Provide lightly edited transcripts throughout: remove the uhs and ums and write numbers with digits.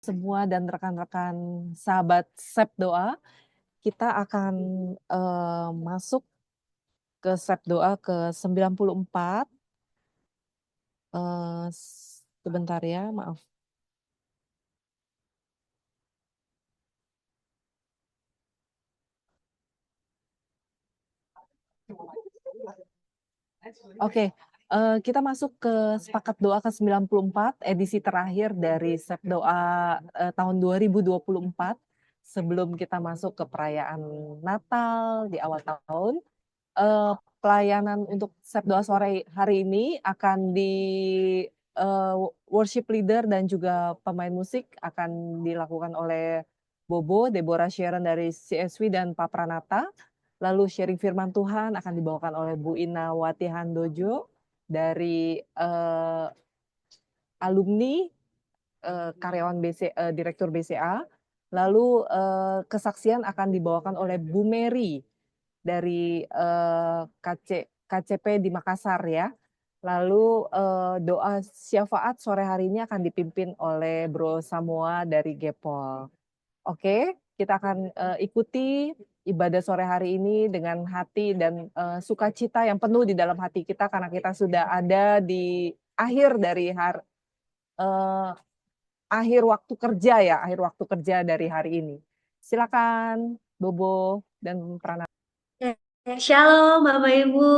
Semua dan rekan-rekan sahabat Sep Doa, kita akan, masuk ke Sep Doa ke-94, sebentar ya, maaf. Oke, kita masuk ke Sepakat Doa ke-94, edisi terakhir dari Sep Doa, tahun 2024. Sebelum kita masuk ke perayaan Natal di awal tahun, pelayanan untuk Sep Doa sore hari ini akan worship leader dan juga pemain musik akan dilakukan oleh Bobo, Deborah Sharon dari CSW dan Pak Pranata. Lalu sharing firman Tuhan akan dibawakan oleh Bu Ina Wati Handojo dari alumni karyawan Direktur BCA. Lalu kesaksian akan dibawakan oleh Bu Mary dari KCP di Makassar ya. Lalu doa syafaat sore hari ini akan dipimpin oleh Bro Samoa dari Gepol. Oke, kita akan ikuti ibadah sore hari ini dengan hati dan sukacita yang penuh di dalam hati kita karena kita sudah ada di akhir dari akhir waktu kerja ya, akhir waktu kerja dari hari ini. Silakan Bobo dan Prana. Shalom Bapak Ibu,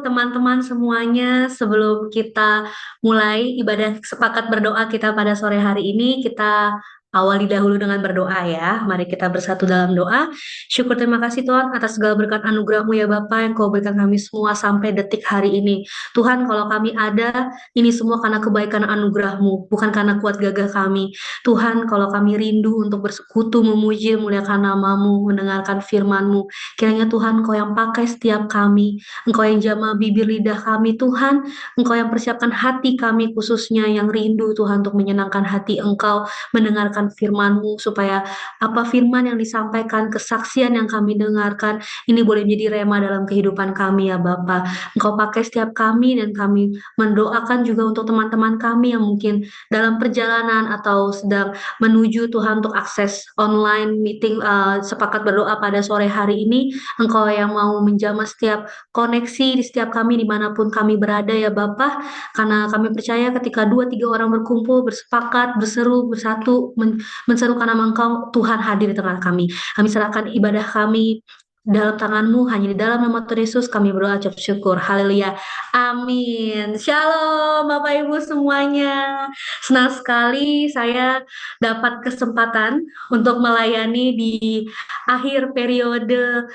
teman-teman semuanya. Sebelum kita mulai ibadah sepakat berdoa kita pada sore hari ini, kita awali dahulu dengan berdoa ya. Mari kita bersatu dalam doa. Syukur terima kasih Tuhan atas segala berkat anugerah-Mu ya Bapak yang Kau berikan kami semua sampai detik hari ini. Tuhan, kalau kami ada, ini semua karena kebaikan anugerah-Mu, bukan karena kuat gagah kami. Tuhan, kalau kami rindu untuk bersekutu, memuji, memuliakan nama-Mu, mendengarkan firman-Mu, kiranya Tuhan Engkau yang pakai setiap kami, Engkau yang jamah bibir lidah kami Tuhan, Engkau yang persiapkan hati kami khususnya yang rindu Tuhan untuk menyenangkan hati Engkau, mendengarkan firman-Mu supaya apa firman yang disampaikan, kesaksian yang kami dengarkan, ini boleh menjadi rema dalam kehidupan kami ya Bapa. Engkau pakai setiap kami dan kami mendoakan juga untuk teman-teman kami yang mungkin dalam perjalanan atau sedang menuju Tuhan untuk akses online meeting sepakat berdoa pada sore hari ini. Engkau yang mau menjamah setiap koneksi di setiap kami dimanapun kami berada ya Bapa, karena kami percaya ketika 2-3 orang berkumpul, bersepakat, berseru, bersatu, menserukan nama Engkau, Tuhan hadir di tengah kami. Kami serahkan ibadah kami dalam tangan-Mu, hanya di dalam nama Tuhan Yesus kami berdoa ucap syukur. Haleluya. Amin. Shalom Bapak Ibu semuanya. Senang sekali saya dapat kesempatan untuk melayani di akhir periode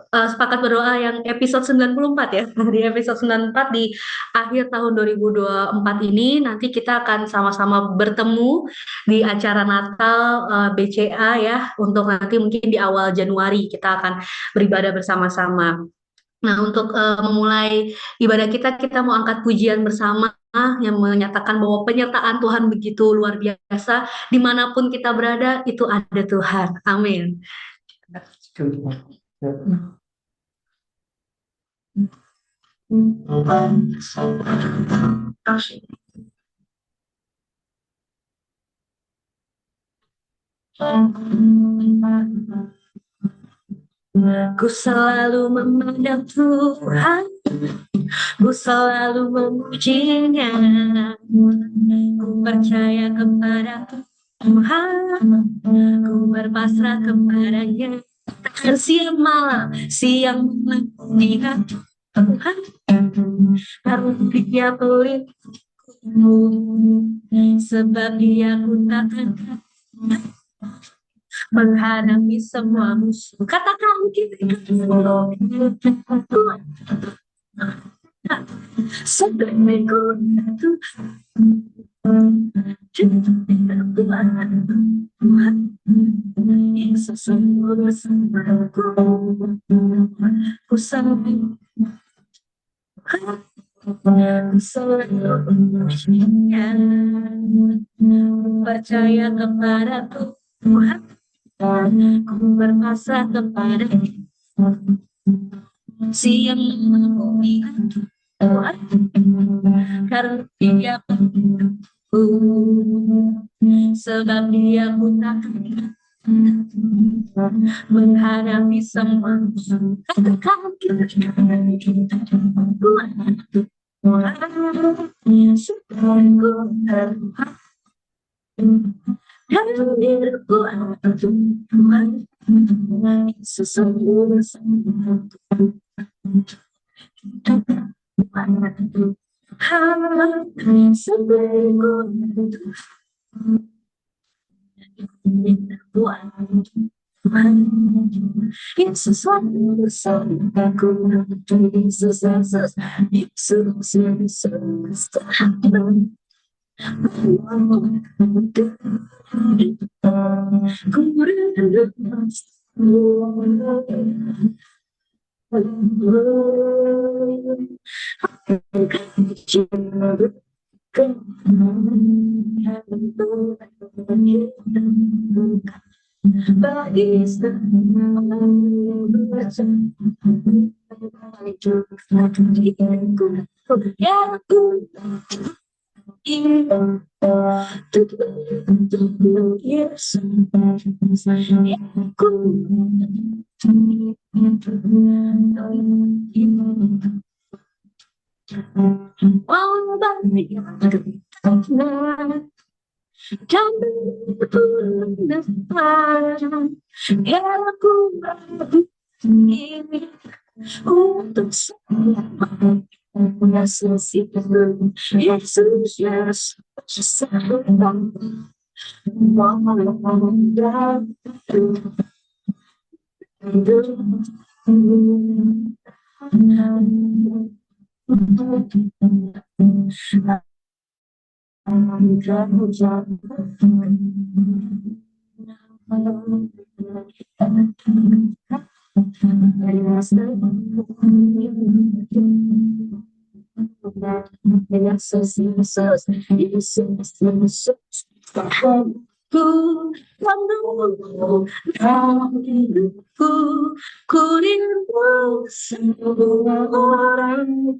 sepakat berdoa yang episode 94 ya. Di episode 94 di akhir tahun 2024 ini nanti kita akan sama-sama bertemu di acara Natal BCA ya, untuk nanti mungkin di awal Januari kita akan beribadah bersama-sama. Nah, untuk memulai ibadah kita, kita mau angkat pujian bersama yang menyatakan bahwa penyertaan Tuhan begitu luar biasa. Dimanapun kita berada, itu ada Tuhan. Amin. Ku selalu memandang Tuhan, ku selalu memujinya. Ku percaya kepada Tuhan, ku berpasrah kepadanya. Dan siang malam ingat Tuhan, karena Dia pelitku, sebab Dia ku takkan menghadapi semua musuh. Katakan kita sebenarnya Tuhan yang sesungguhnya bersamaku, ku selalu percaya kepada Tuhan, ku berpasrah kepada siang malam ingat Tuhan, karena Dia Sebab dia ku takkan menghadapi semua katakan syukurku dalam diriku Tuhan sesungguhnya Yesus aku Yesus Yesus Yesus Yesus Yes, untuk Yesus, Yesus, Yesus, Yesus, Yesus, Yesus, Yesus. Ku menunggu dalam hidupku, ku rindu semua orang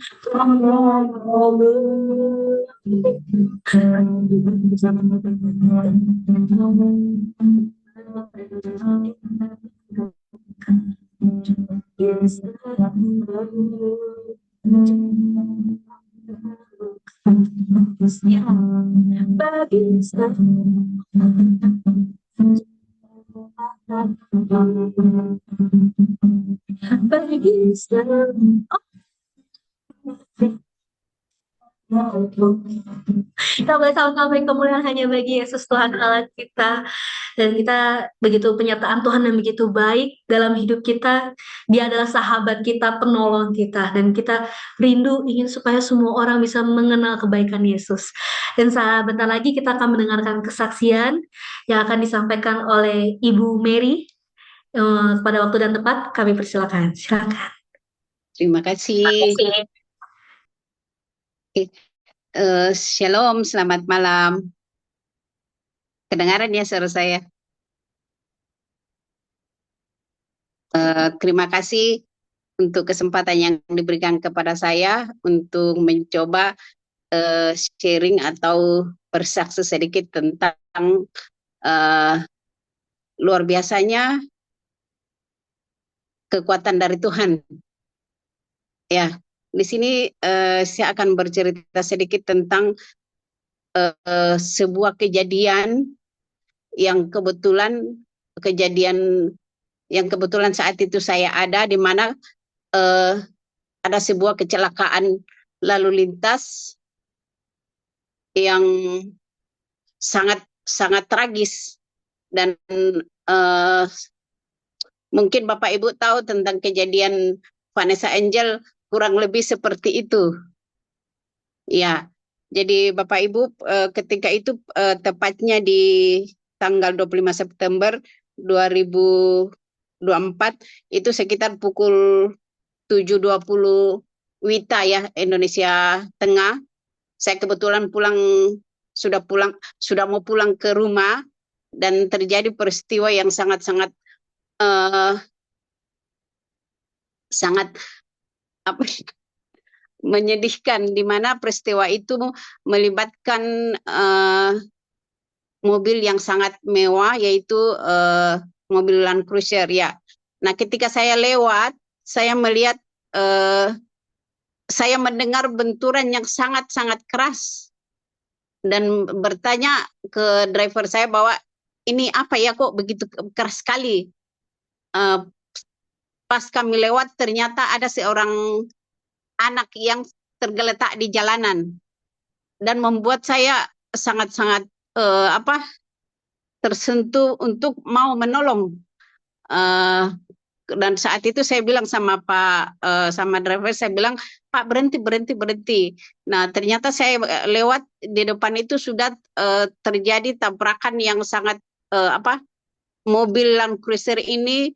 kita boleh sama-sama kemuliaan hanya bagi Yesus Tuhan Allah kita. Dan kita begitu penyertaan Tuhan yang begitu baik dalam hidup kita. Dia adalah sahabat kita, penolong kita. Dan kita rindu ingin supaya semua orang bisa mengenal kebaikan Yesus. Dan sebentar lagi kita akan mendengarkan kesaksian yang akan disampaikan oleh Ibu Mary. Pada waktu dan tempat kami persilakan. Silakan. Terima kasih. Shalom, selamat malam. Kedengaran ya suara saya? Terima kasih untuk kesempatan yang diberikan kepada saya untuk mencoba sharing atau bersaksi sedikit tentang luar biasanya kekuatan dari Tuhan. Ya, di sini saya akan bercerita sedikit tentang sebuah kejadian yang kebetulan saat itu saya ada, di mana ada sebuah kecelakaan lalu lintas yang sangat sangat tragis, dan mungkin Bapak Ibu tahu tentang kejadian Vanessa Angel, kurang lebih seperti itu. Ya, jadi Bapak Ibu ketika itu tepatnya di tanggal 25 September 2024 itu sekitar pukul 7.20 WITA ya, Indonesia Tengah. Saya kebetulan sudah mau pulang ke rumah, dan terjadi peristiwa yang sangat-sangat sangat menyedihkan, di mana peristiwa itu melibatkan mobil yang sangat mewah, yaitu mobil Land Cruiser ya. Nah, ketika saya lewat, saya melihat, saya mendengar benturan yang sangat-sangat keras dan bertanya ke driver saya bahwa ini apa ya, kok begitu keras sekali. Pas kami lewat, ternyata ada seorang anak yang tergeletak di jalanan dan membuat saya sangat-sangat tersentuh untuk mau menolong. Dan saat itu saya bilang sama sama driver, saya bilang, Pak, berhenti, berhenti, berhenti. Nah, ternyata saya lewat di depan itu sudah terjadi tabrakan yang sangat mobil Land Cruiser ini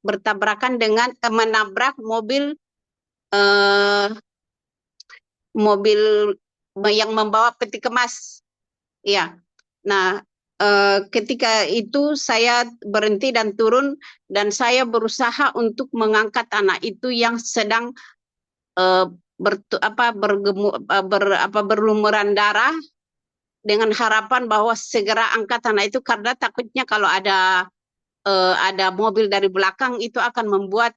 bertabrakan dengan menabrak mobil yang membawa peti kemas. Ya. Nah, ketika itu saya berhenti dan turun, dan saya berusaha untuk mengangkat anak itu yang sedang berlumuran darah, dengan harapan bahwa segera angkat anak itu, karena takutnya kalau ada mobil dari belakang itu akan membuat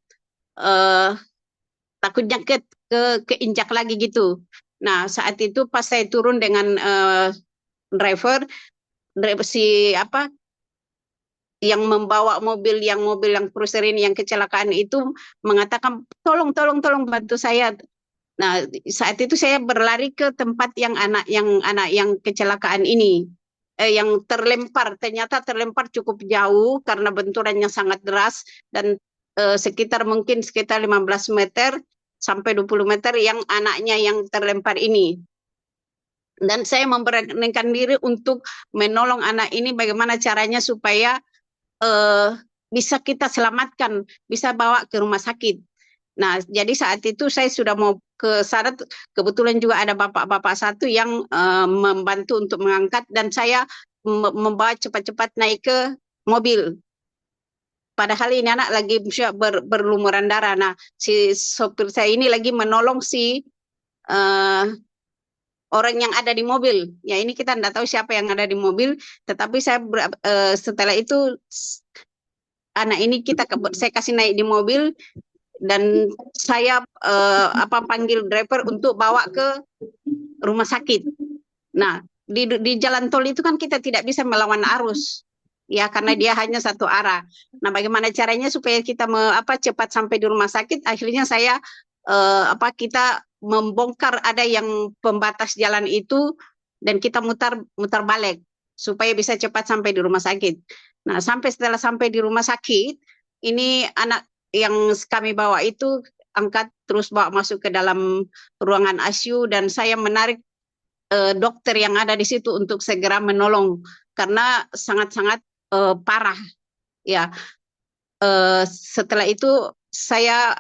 takutnya keinjak lagi gitu. Nah, saat itu pas saya turun dengan driver yang membawa mobil yang cruiser ini yang kecelakaan itu mengatakan, tolong bantu saya. Nah, saat itu saya berlari ke tempat yang anak yang kecelakaan ini yang terlempar, ternyata terlempar cukup jauh karena benturannya sangat deras, dan sekitar 15 meter sampai 20 meter yang anaknya yang terlempar ini. Dan saya memberanikan diri untuk menolong anak ini, bagaimana caranya supaya bisa kita selamatkan, bisa bawa ke rumah sakit. Nah, jadi saat itu saya sudah mau ke sana, kebetulan juga ada bapak-bapak satu yang membantu untuk mengangkat, dan saya membawa cepat-cepat naik ke mobil. Padahal ini anak lagi berlumuran darah. Nah, si sopir saya ini lagi menolong si orang yang ada di mobil. Ya, ini kita tidak tahu siapa yang ada di mobil, tetapi saya setelah itu anak ini saya kasih naik di mobil, dan saya panggil driver untuk bawa ke rumah sakit. Nah, di jalan tol itu kan kita tidak bisa melawan arus, ya, karena dia hanya satu arah. Nah, bagaimana caranya supaya kita cepat sampai di rumah sakit? Akhirnya saya kita membongkar ada yang pembatas jalan itu, dan kita mutar balik supaya bisa cepat sampai di rumah sakit. Nah, setelah sampai di rumah sakit, ini anak yang kami bawa itu angkat terus bawa masuk ke dalam ruangan ICU, dan saya menarik dokter yang ada di situ untuk segera menolong karena sangat-sangat parah. Ya, setelah itu saya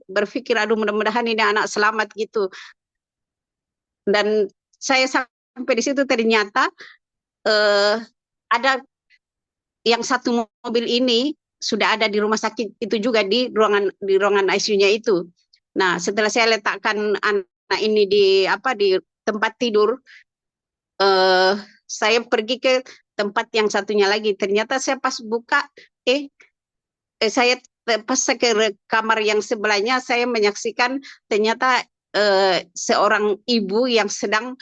berpikir, aduh, mudah-mudahan ini anak selamat gitu. Dan saya sampai di situ, ternyata ada yang satu mobil ini sudah ada di rumah sakit itu juga, di ruangan ICU-nya itu. Nah, setelah saya letakkan anak ini di tempat tidur, saya pergi ke tempat yang satunya lagi. Ternyata saya pas buka, saya pas ke kamar yang sebelahnya, saya menyaksikan ternyata seorang ibu yang sedang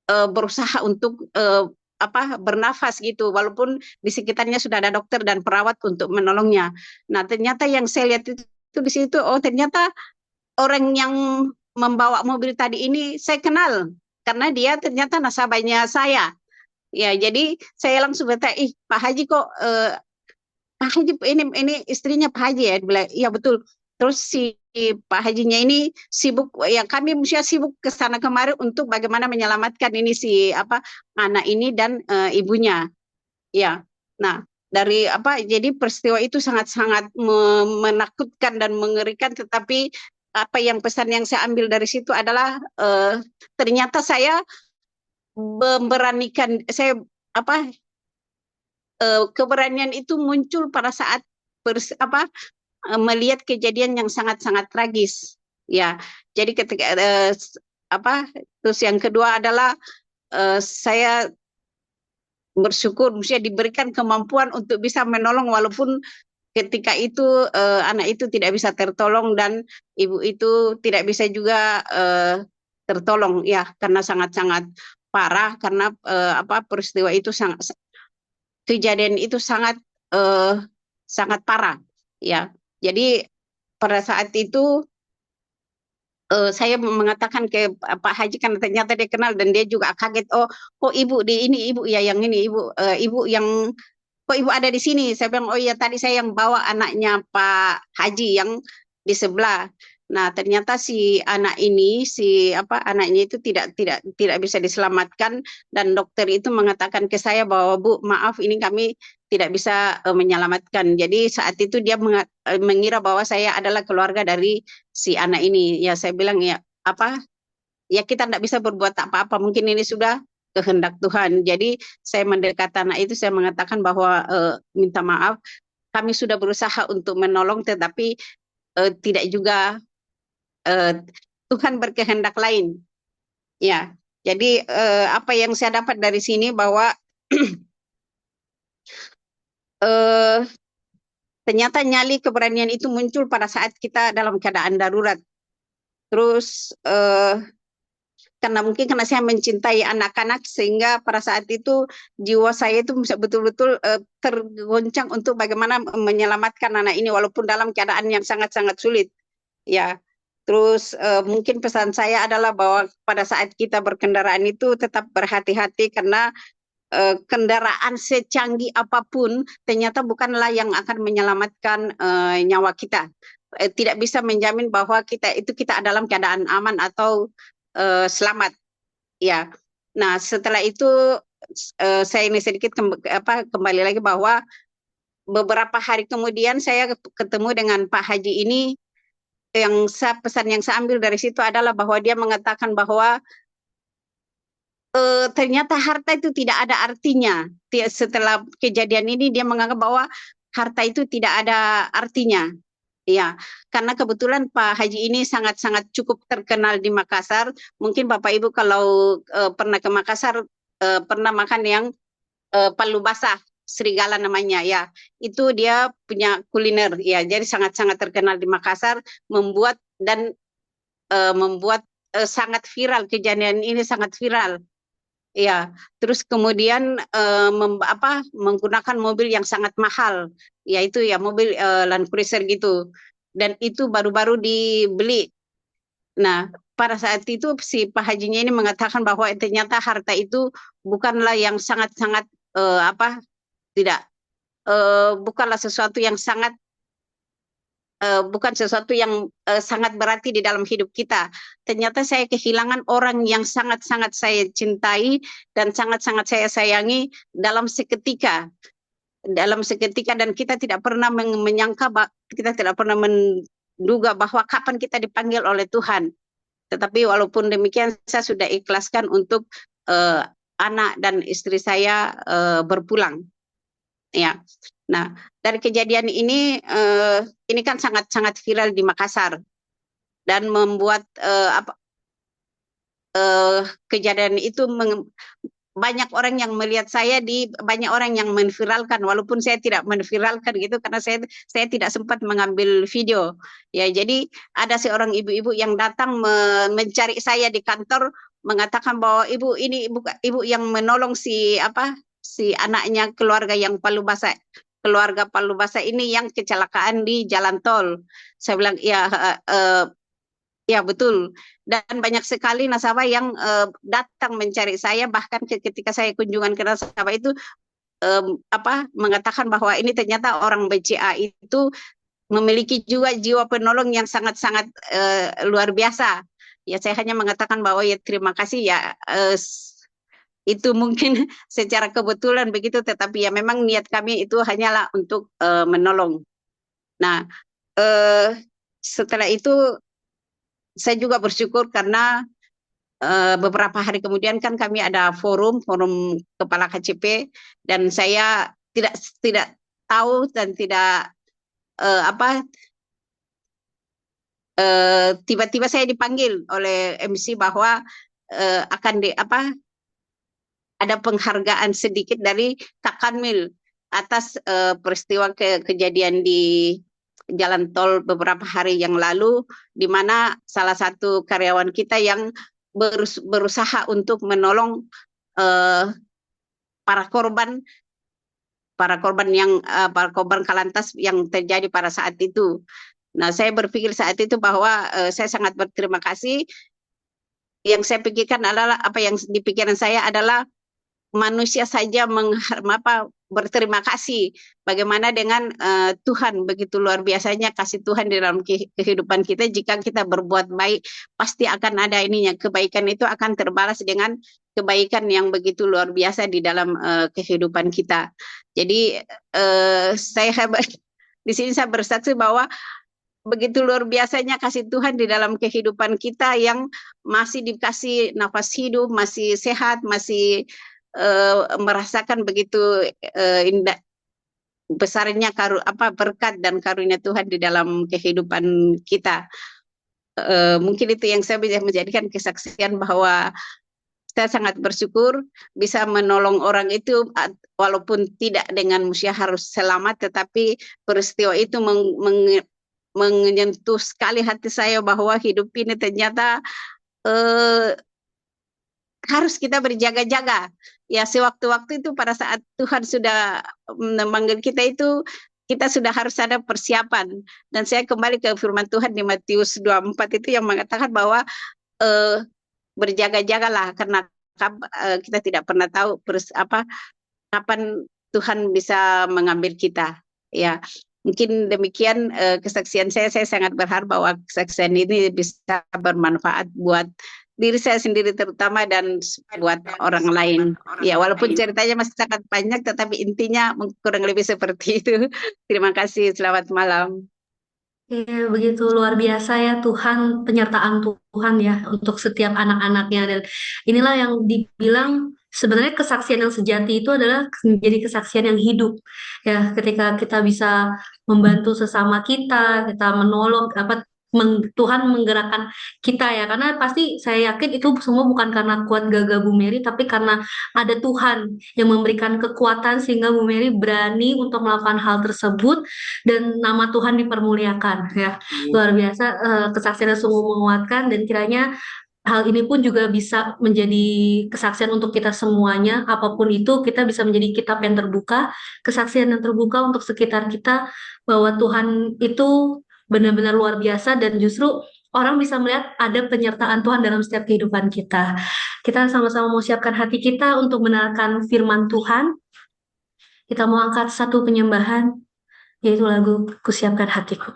berusaha untuk bernafas gitu, walaupun di sekitarnya sudah ada dokter dan perawat untuk menolongnya. Nah, ternyata yang saya lihat itu di situ, oh, ternyata orang yang membawa mobil tadi ini saya kenal, karena dia ternyata nasabahnya saya. Ya, jadi saya langsung bertanya, Pak Haji kok Pak Haji ini istrinya Pak Haji ya? Dia bilang, iya betul. Terus si Pak Hajinya ini sibuk, ya kami mesti sibuk ke sana kemari untuk bagaimana menyelamatkan ini si anak ini dan ibunya. Ya, nah jadi peristiwa itu sangat-sangat menakutkan dan mengerikan, tetapi pesan yang saya ambil dari situ adalah ternyata saya memberanikan, keberanian itu muncul pada saat melihat kejadian yang sangat-sangat tragis. Ya, jadi ketika terus yang kedua adalah saya bersyukur maksudnya diberikan kemampuan untuk bisa menolong walaupun ketika itu anak itu tidak bisa tertolong dan ibu itu tidak bisa juga tertolong ya karena sangat-sangat parah karena peristiwa itu kejadian itu sangat parah ya. Jadi pada saat itu saya mengatakan ke Pak Haji karena ternyata dia kenal dan dia juga kaget, oh ibu di ini ibu ya yang ini ibu yang kok ibu ada di sini? Saya bilang, oh iya tadi saya yang bawa anaknya Pak Haji yang di sebelah. Nah, ternyata si anak ini, anaknya itu tidak bisa diselamatkan dan dokter itu mengatakan ke saya bahwa Bu, maaf ini kami tidak bisa menyelamatkan. Jadi saat itu dia mengira bahwa saya adalah keluarga dari si anak ini. Ya saya bilang ya ya kita tidak bisa berbuat apa-apa. Mungkin ini sudah kehendak Tuhan. Jadi saya mendekat anak itu, saya mengatakan bahwa minta maaf, kami sudah berusaha untuk menolong, tetapi tidak juga Tuhan berkehendak lain. Ya, jadi apa yang saya dapat dari sini bahwa ternyata nyali keberanian itu muncul pada saat kita dalam keadaan darurat. Terus karena mungkin karena saya mencintai anak-anak sehingga pada saat itu jiwa saya itu bisa betul-betul tergoncang untuk bagaimana menyelamatkan anak ini walaupun dalam keadaan yang sangat-sangat sulit ya. Terus mungkin pesan saya adalah bahwa pada saat kita berkendaraan itu tetap berhati-hati karena kendaraan secanggih apapun ternyata bukanlah yang akan menyelamatkan nyawa kita. Tidak bisa menjamin bahwa kita dalam keadaan aman atau selamat ya. Nah setelah itu saya ini sedikit kembali lagi bahwa beberapa hari kemudian saya ketemu dengan Pak Haji ini. Pesan yang saya ambil dari situ adalah bahwa dia mengatakan bahwa ternyata harta itu tidak ada artinya. Setelah kejadian ini dia menganggap bahwa harta itu tidak ada artinya. Ya, karena kebetulan Pak Haji ini sangat-sangat cukup terkenal di Makassar. Mungkin Bapak Ibu kalau pernah ke Makassar pernah makan yang palu basah serigala namanya ya. Itu dia punya kuliner ya. Jadi sangat-sangat terkenal di Makassar membuat sangat viral, kejadian ini sangat viral. Ya, terus kemudian menggunakan mobil yang sangat mahal, yaitu ya mobil Land Cruiser gitu. Dan itu baru-baru dibeli. Nah, pada saat itu si Pak Hajinya ini mengatakan bahwa ternyata harta itu bukanlah yang sangat-sangat bukanlah sesuatu yang bukan sesuatu yang sangat berarti di dalam hidup kita. Ternyata saya kehilangan orang yang sangat-sangat saya cintai dan sangat-sangat saya sayangi dalam seketika. Dan kita tidak pernah menyangka, kita tidak pernah menduga bahwa kapan kita dipanggil oleh Tuhan. Tetapi walaupun demikian saya sudah ikhlaskan untuk anak dan istri saya berpulang. Ya. Nah, dari kejadian ini kan sangat-sangat viral di Makassar dan membuat kejadian itu banyak orang yang melihat saya banyak orang yang menviralkan walaupun saya tidak menviralkan gitu karena saya tidak sempat mengambil video. Ya, jadi ada seorang ibu-ibu yang datang mencari saya di kantor mengatakan bahwa ibu ini ibu yang menolong si anaknya keluarga Palu Basah ini yang kecelakaan di jalan tol. Saya bilang ya betul. Dan banyak sekali nasabah yang datang mencari saya, bahkan ketika saya kunjungan ke nasabah itu mengatakan bahwa ini ternyata orang BCA itu memiliki juga jiwa penolong yang sangat-sangat luar biasa. Ya saya hanya mengatakan bahwa ya terima kasih ya. Itu mungkin secara kebetulan begitu, tetapi ya memang niat kami itu hanyalah untuk menolong. Nah, setelah itu saya juga bersyukur karena beberapa hari kemudian kan kami ada forum kepala KCP dan saya tidak tahu dan tidak tiba-tiba saya dipanggil oleh MC bahwa akan ada penghargaan sedikit dari Kak Kanwil atas peristiwa kejadian di jalan tol beberapa hari yang lalu, di mana salah satu karyawan kita yang berusaha untuk menolong para korban para korban Kalantas yang terjadi pada saat itu. Nah, saya berpikir saat itu bahwa saya sangat berterima kasih. Yang saya pikirkan adalah apa yang di pikiran saya adalah manusia saja berterima kasih. Bagaimana dengan Tuhan, begitu luar biasanya kasih Tuhan di dalam kehidupan kita. Jika kita berbuat baik, pasti akan ada ininya. Kebaikan itu akan terbalas dengan kebaikan yang begitu luar biasa di dalam kehidupan kita. Jadi di sini saya bersaksi bahwa begitu luar biasanya kasih Tuhan di dalam kehidupan kita yang masih dikasih nafas hidup, masih sehat, masih merasakan begitu indah besarnya berkat dan karunia Tuhan di dalam kehidupan kita. Mungkin itu yang saya bisa menjadikan kesaksian bahwa saya sangat bersyukur bisa menolong orang itu, walaupun tidak dengan mesti harus selamat, tetapi peristiwa itu menyentuh sekali hati saya bahwa hidup ini ternyata harus kita berjaga-jaga. Ya, sewaktu-waktu itu pada saat Tuhan sudah memanggil kita itu, kita sudah harus ada persiapan. Dan saya kembali ke firman Tuhan di Matius 24 itu yang mengatakan bahwa berjaga-jagalah, karena kita tidak pernah tahu kapan Tuhan bisa mengambil kita. Ya, mungkin demikian kesaksian saya. Saya sangat berharap bahwa kesaksian ini bisa bermanfaat buat diri saya sendiri terutama dan buat orang lain. Ya, walaupun ceritanya masih sangat banyak, tetapi intinya kurang lebih seperti itu. Terima kasih. Selamat malam. Ya, begitu luar biasa ya Tuhan, penyertaan Tuhan ya untuk setiap anak-anaknya. Dan inilah yang dibilang sebenarnya kesaksian yang sejati itu adalah menjadi kesaksian yang hidup. Ya, ketika kita bisa membantu sesama kita menolong Tuhan menggerakkan kita ya. Karena pasti saya yakin itu semua bukan karena kuat gagah Bu Mary, tapi karena ada Tuhan yang memberikan kekuatan sehingga Bu Mary berani untuk melakukan hal tersebut dan nama Tuhan dipermuliakan ya. Luar biasa, kesaksiannya sungguh menguatkan, dan kiranya hal ini pun juga bisa menjadi kesaksian untuk kita semuanya. Apapun itu, kita bisa menjadi kitab yang terbuka, kesaksian yang terbuka untuk sekitar kita bahwa Tuhan itu benar-benar luar biasa, dan justru orang bisa melihat ada penyertaan Tuhan dalam setiap kehidupan kita. Kita sama-sama mau siapkan hati kita untuk mendengarkan firman Tuhan. Kita mau angkat satu penyembahan, yaitu lagu Kusiapkan Hatiku.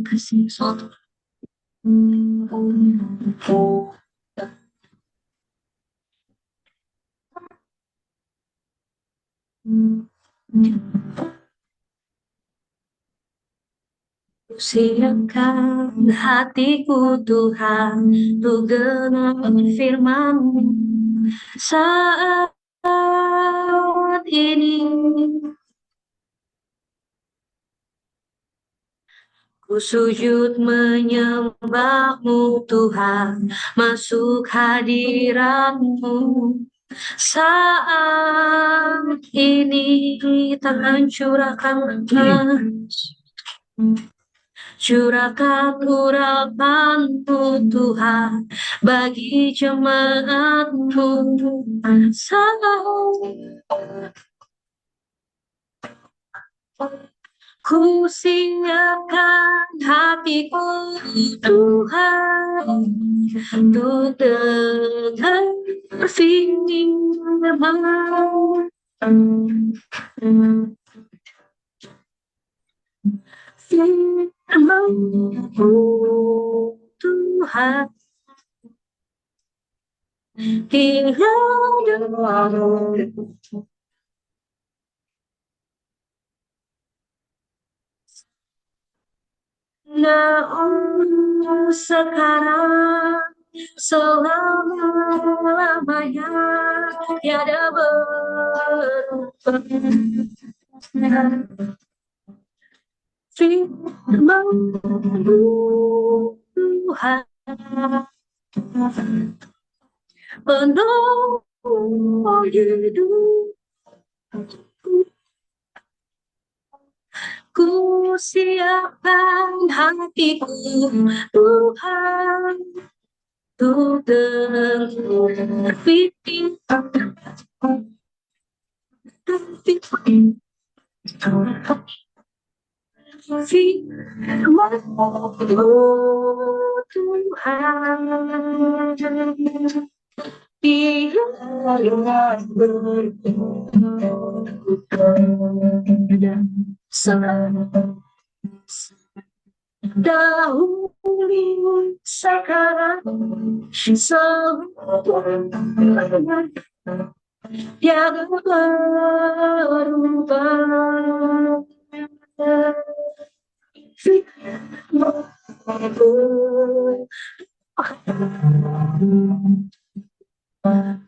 Kasih suatu. Kusiapkan hatiku Tuhan, untuk dengar firman-Mu saat ini. Ku sujud menyembah-Mu Tuhan, masuk hadirat-Mu saat ini. Takkan curahkan urapan-Mu Tuhan bagi jemaat-Mu saat ku siapkan hatiku Tuhan, untuk dengar firman-Mu. Firman-Mu Tuhan, tinggal doa-Mu. Nah, sekarang selama-lamanya tiada berubah. Firman-Mu Tuhan penuh hidupku, ku siapkan hatiku Tuhan untuk dengar firman-Mu, oh Tuhan. Biarlah berdoa dahulu sekarang semuanya tiada berubah.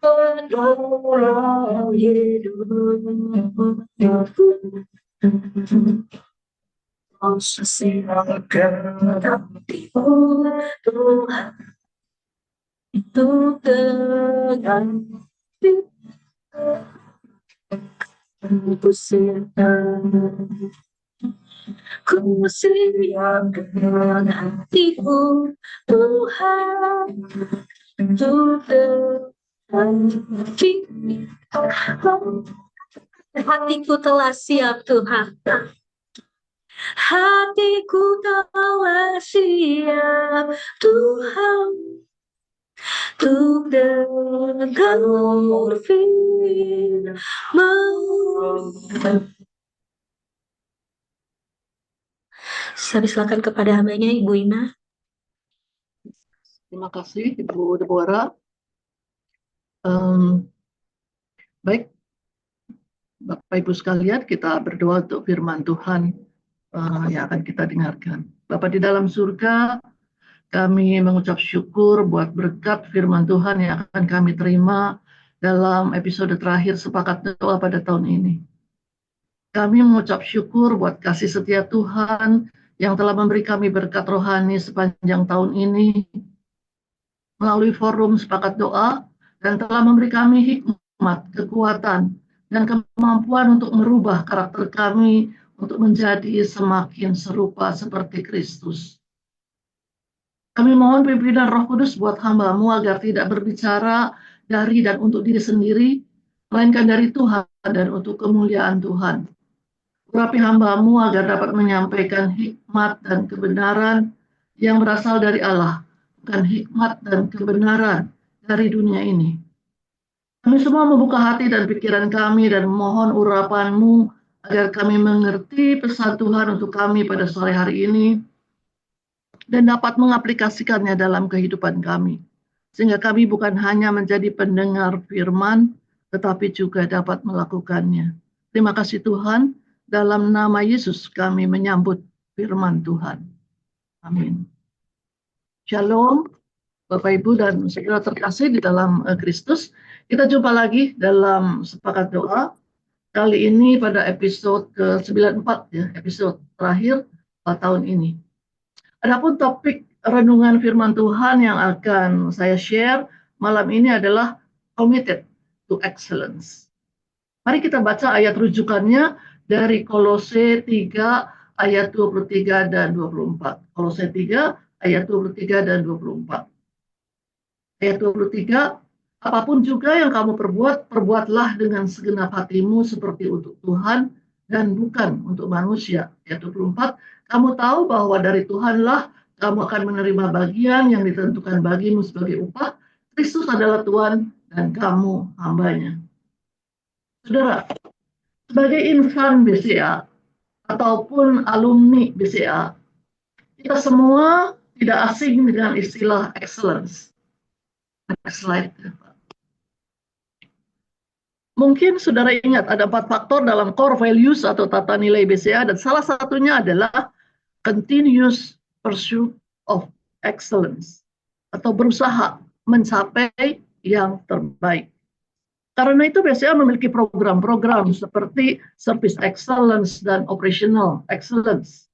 Penolong hidupku, kau siapkan hatiku Tuhan untuk dengan ku siapkan hatiku Tuhan untuk hatiku telah siap Tuhan. Hatiku telah siap Tuhan untuk dengar firman. Saya silakan kepada hambanya Ibu Ina. Terima kasih Ibu Deborah. Baik, Bapak Ibu sekalian, kita berdoa untuk firman Tuhan yang akan kita dengarkan. Bapak di dalam surga, kami mengucap syukur buat berkat firman Tuhan yang akan kami terima dalam episode terakhir Sepakat Doa pada tahun ini. Kami mengucap syukur buat kasih setia Tuhan yang telah memberi kami berkat rohani sepanjang tahun ini melalui forum Sepakat Doa dan telah memberi kami hikmat, kekuatan, dan kemampuan untuk merubah karakter kami untuk menjadi semakin serupa seperti Kristus. Kami mohon pimpinan Roh Kudus buat hamba-Mu agar tidak berbicara dari dan untuk diri sendiri, melainkan dari Tuhan dan untuk kemuliaan Tuhan. Urapi hamba-Mu agar dapat menyampaikan hikmat dan kebenaran yang berasal dari Allah, bukan hikmat dan kebenaran dari dunia ini. Kami semua membuka hati dan pikiran kami dan mohon urapan-Mu agar kami mengerti pesan Tuhan untuk kami pada sore hari ini dan dapat mengaplikasikannya dalam kehidupan kami. Sehingga kami bukan hanya menjadi pendengar firman, tetapi juga dapat melakukannya. Terima kasih Tuhan, dalam nama Yesus kami menyambut firman Tuhan. Amin. Shalom, Bapak Ibu dan saudara terkasih di dalam Kristus. Kita jumpa lagi dalam Sepakat Doa. Kali ini pada episode ke-94 ya, episode terakhir tahun ini. Adapun topik renungan firman Tuhan yang akan saya share malam ini adalah committed to excellence. Mari kita baca ayat rujukannya dari Kolose 3 ayat 23 dan 24. Kolose 3 ayat 23 dan 24. Ayat 23, apapun juga yang kamu perbuat, perbuatlah dengan segenap hatimu seperti untuk Tuhan dan bukan untuk manusia. Ayat 24, kamu tahu bahwa dari Tuhanlah kamu akan menerima bagian yang ditentukan bagimu sebagai upah. Kristus adalah Tuhan dan kamu hambanya. Saudara, sebagai insan BCA ataupun alumni BCA, kita semua tidak asing dengan istilah excellence. Next slide. Mungkin saudara ingat ada 4 faktor dalam core values atau tata nilai BCA dan salah satunya adalah continuous pursuit of excellence atau berusaha mencapai yang terbaik. Karena itu BCA memiliki program-program seperti service excellence dan operational excellence.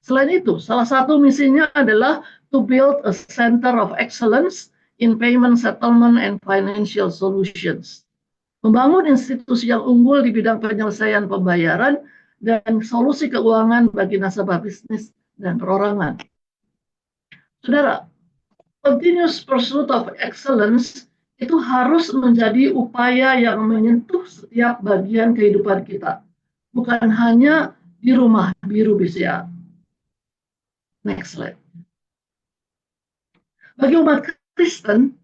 Selain itu, salah satu misinya adalah to build a center of excellence in payment settlement and financial solutions. Membangun institusi yang unggul di bidang penyelesaian pembayaran dan solusi keuangan bagi nasabah bisnis dan perorangan. Saudara, continuous pursuit of excellence itu harus menjadi upaya yang menyentuh setiap bagian kehidupan kita, bukan hanya di rumah biru BCA. Next slide. Bagi umat Kristen,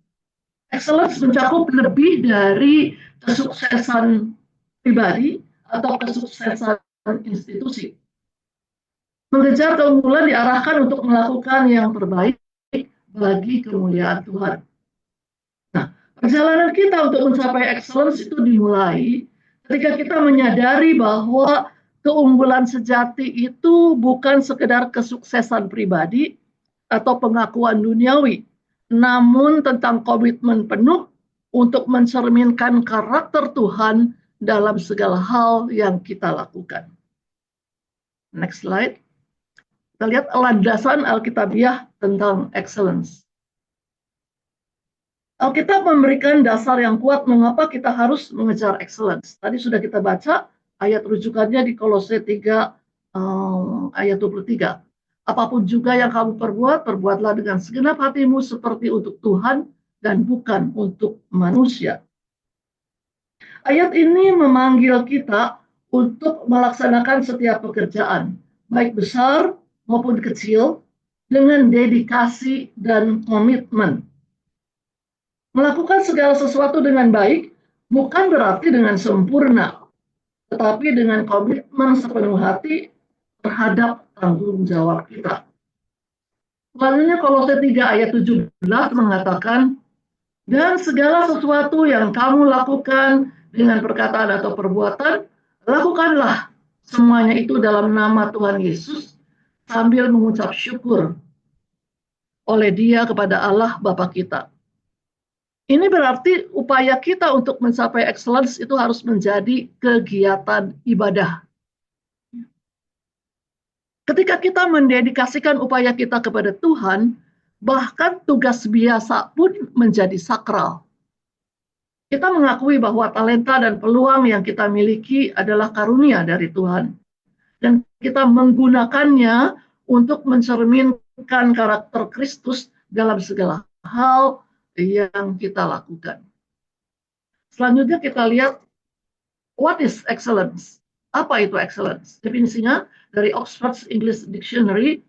excellence mencakup lebih dari kesuksesan pribadi atau kesuksesan institusi. Mengejar keunggulan diarahkan untuk melakukan yang terbaik bagi kemuliaan Tuhan. Nah, perjalanan kita untuk mencapai excellence itu dimulai ketika kita menyadari bahwa keunggulan sejati itu bukan sekedar kesuksesan pribadi atau pengakuan duniawi, namun tentang komitmen penuh untuk mencerminkan karakter Tuhan dalam segala hal yang kita lakukan. Next slide. Kita lihat landasan Alkitabiah tentang excellence. Alkitab memberikan dasar yang kuat mengapa kita harus mengejar excellence. Tadi sudah kita baca ayat rujukannya di Kolose 3 ayat 23. Apapun juga yang kamu perbuat, perbuatlah dengan segenap hatimu seperti untuk Tuhan dan bukan untuk manusia. Ayat ini memanggil kita untuk melaksanakan setiap pekerjaan, baik besar maupun kecil, dengan dedikasi dan komitmen. Melakukan segala sesuatu dengan baik bukan berarti dengan sempurna, tetapi dengan komitmen sepenuh hati terhadap tanggung jawab kita. Selanjutnya Kolose 3 ayat 17 mengatakan, dan segala sesuatu yang kamu lakukan dengan perkataan atau perbuatan, lakukanlah semuanya itu dalam nama Tuhan Yesus, sambil mengucap syukur oleh Dia kepada Allah Bapa kita. Ini berarti upaya kita untuk mencapai excellence itu harus menjadi kegiatan ibadah. Ketika kita mendedikasikan upaya kita kepada Tuhan, bahkan tugas biasa pun menjadi sakral. Kita mengakui bahwa talenta dan peluang yang kita miliki adalah karunia dari Tuhan. Dan kita menggunakannya untuk mencerminkan karakter Kristus dalam segala hal yang kita lakukan. Selanjutnya kita lihat, what is excellence? Apa itu excellence? Definisinya dari Oxford English Dictionary,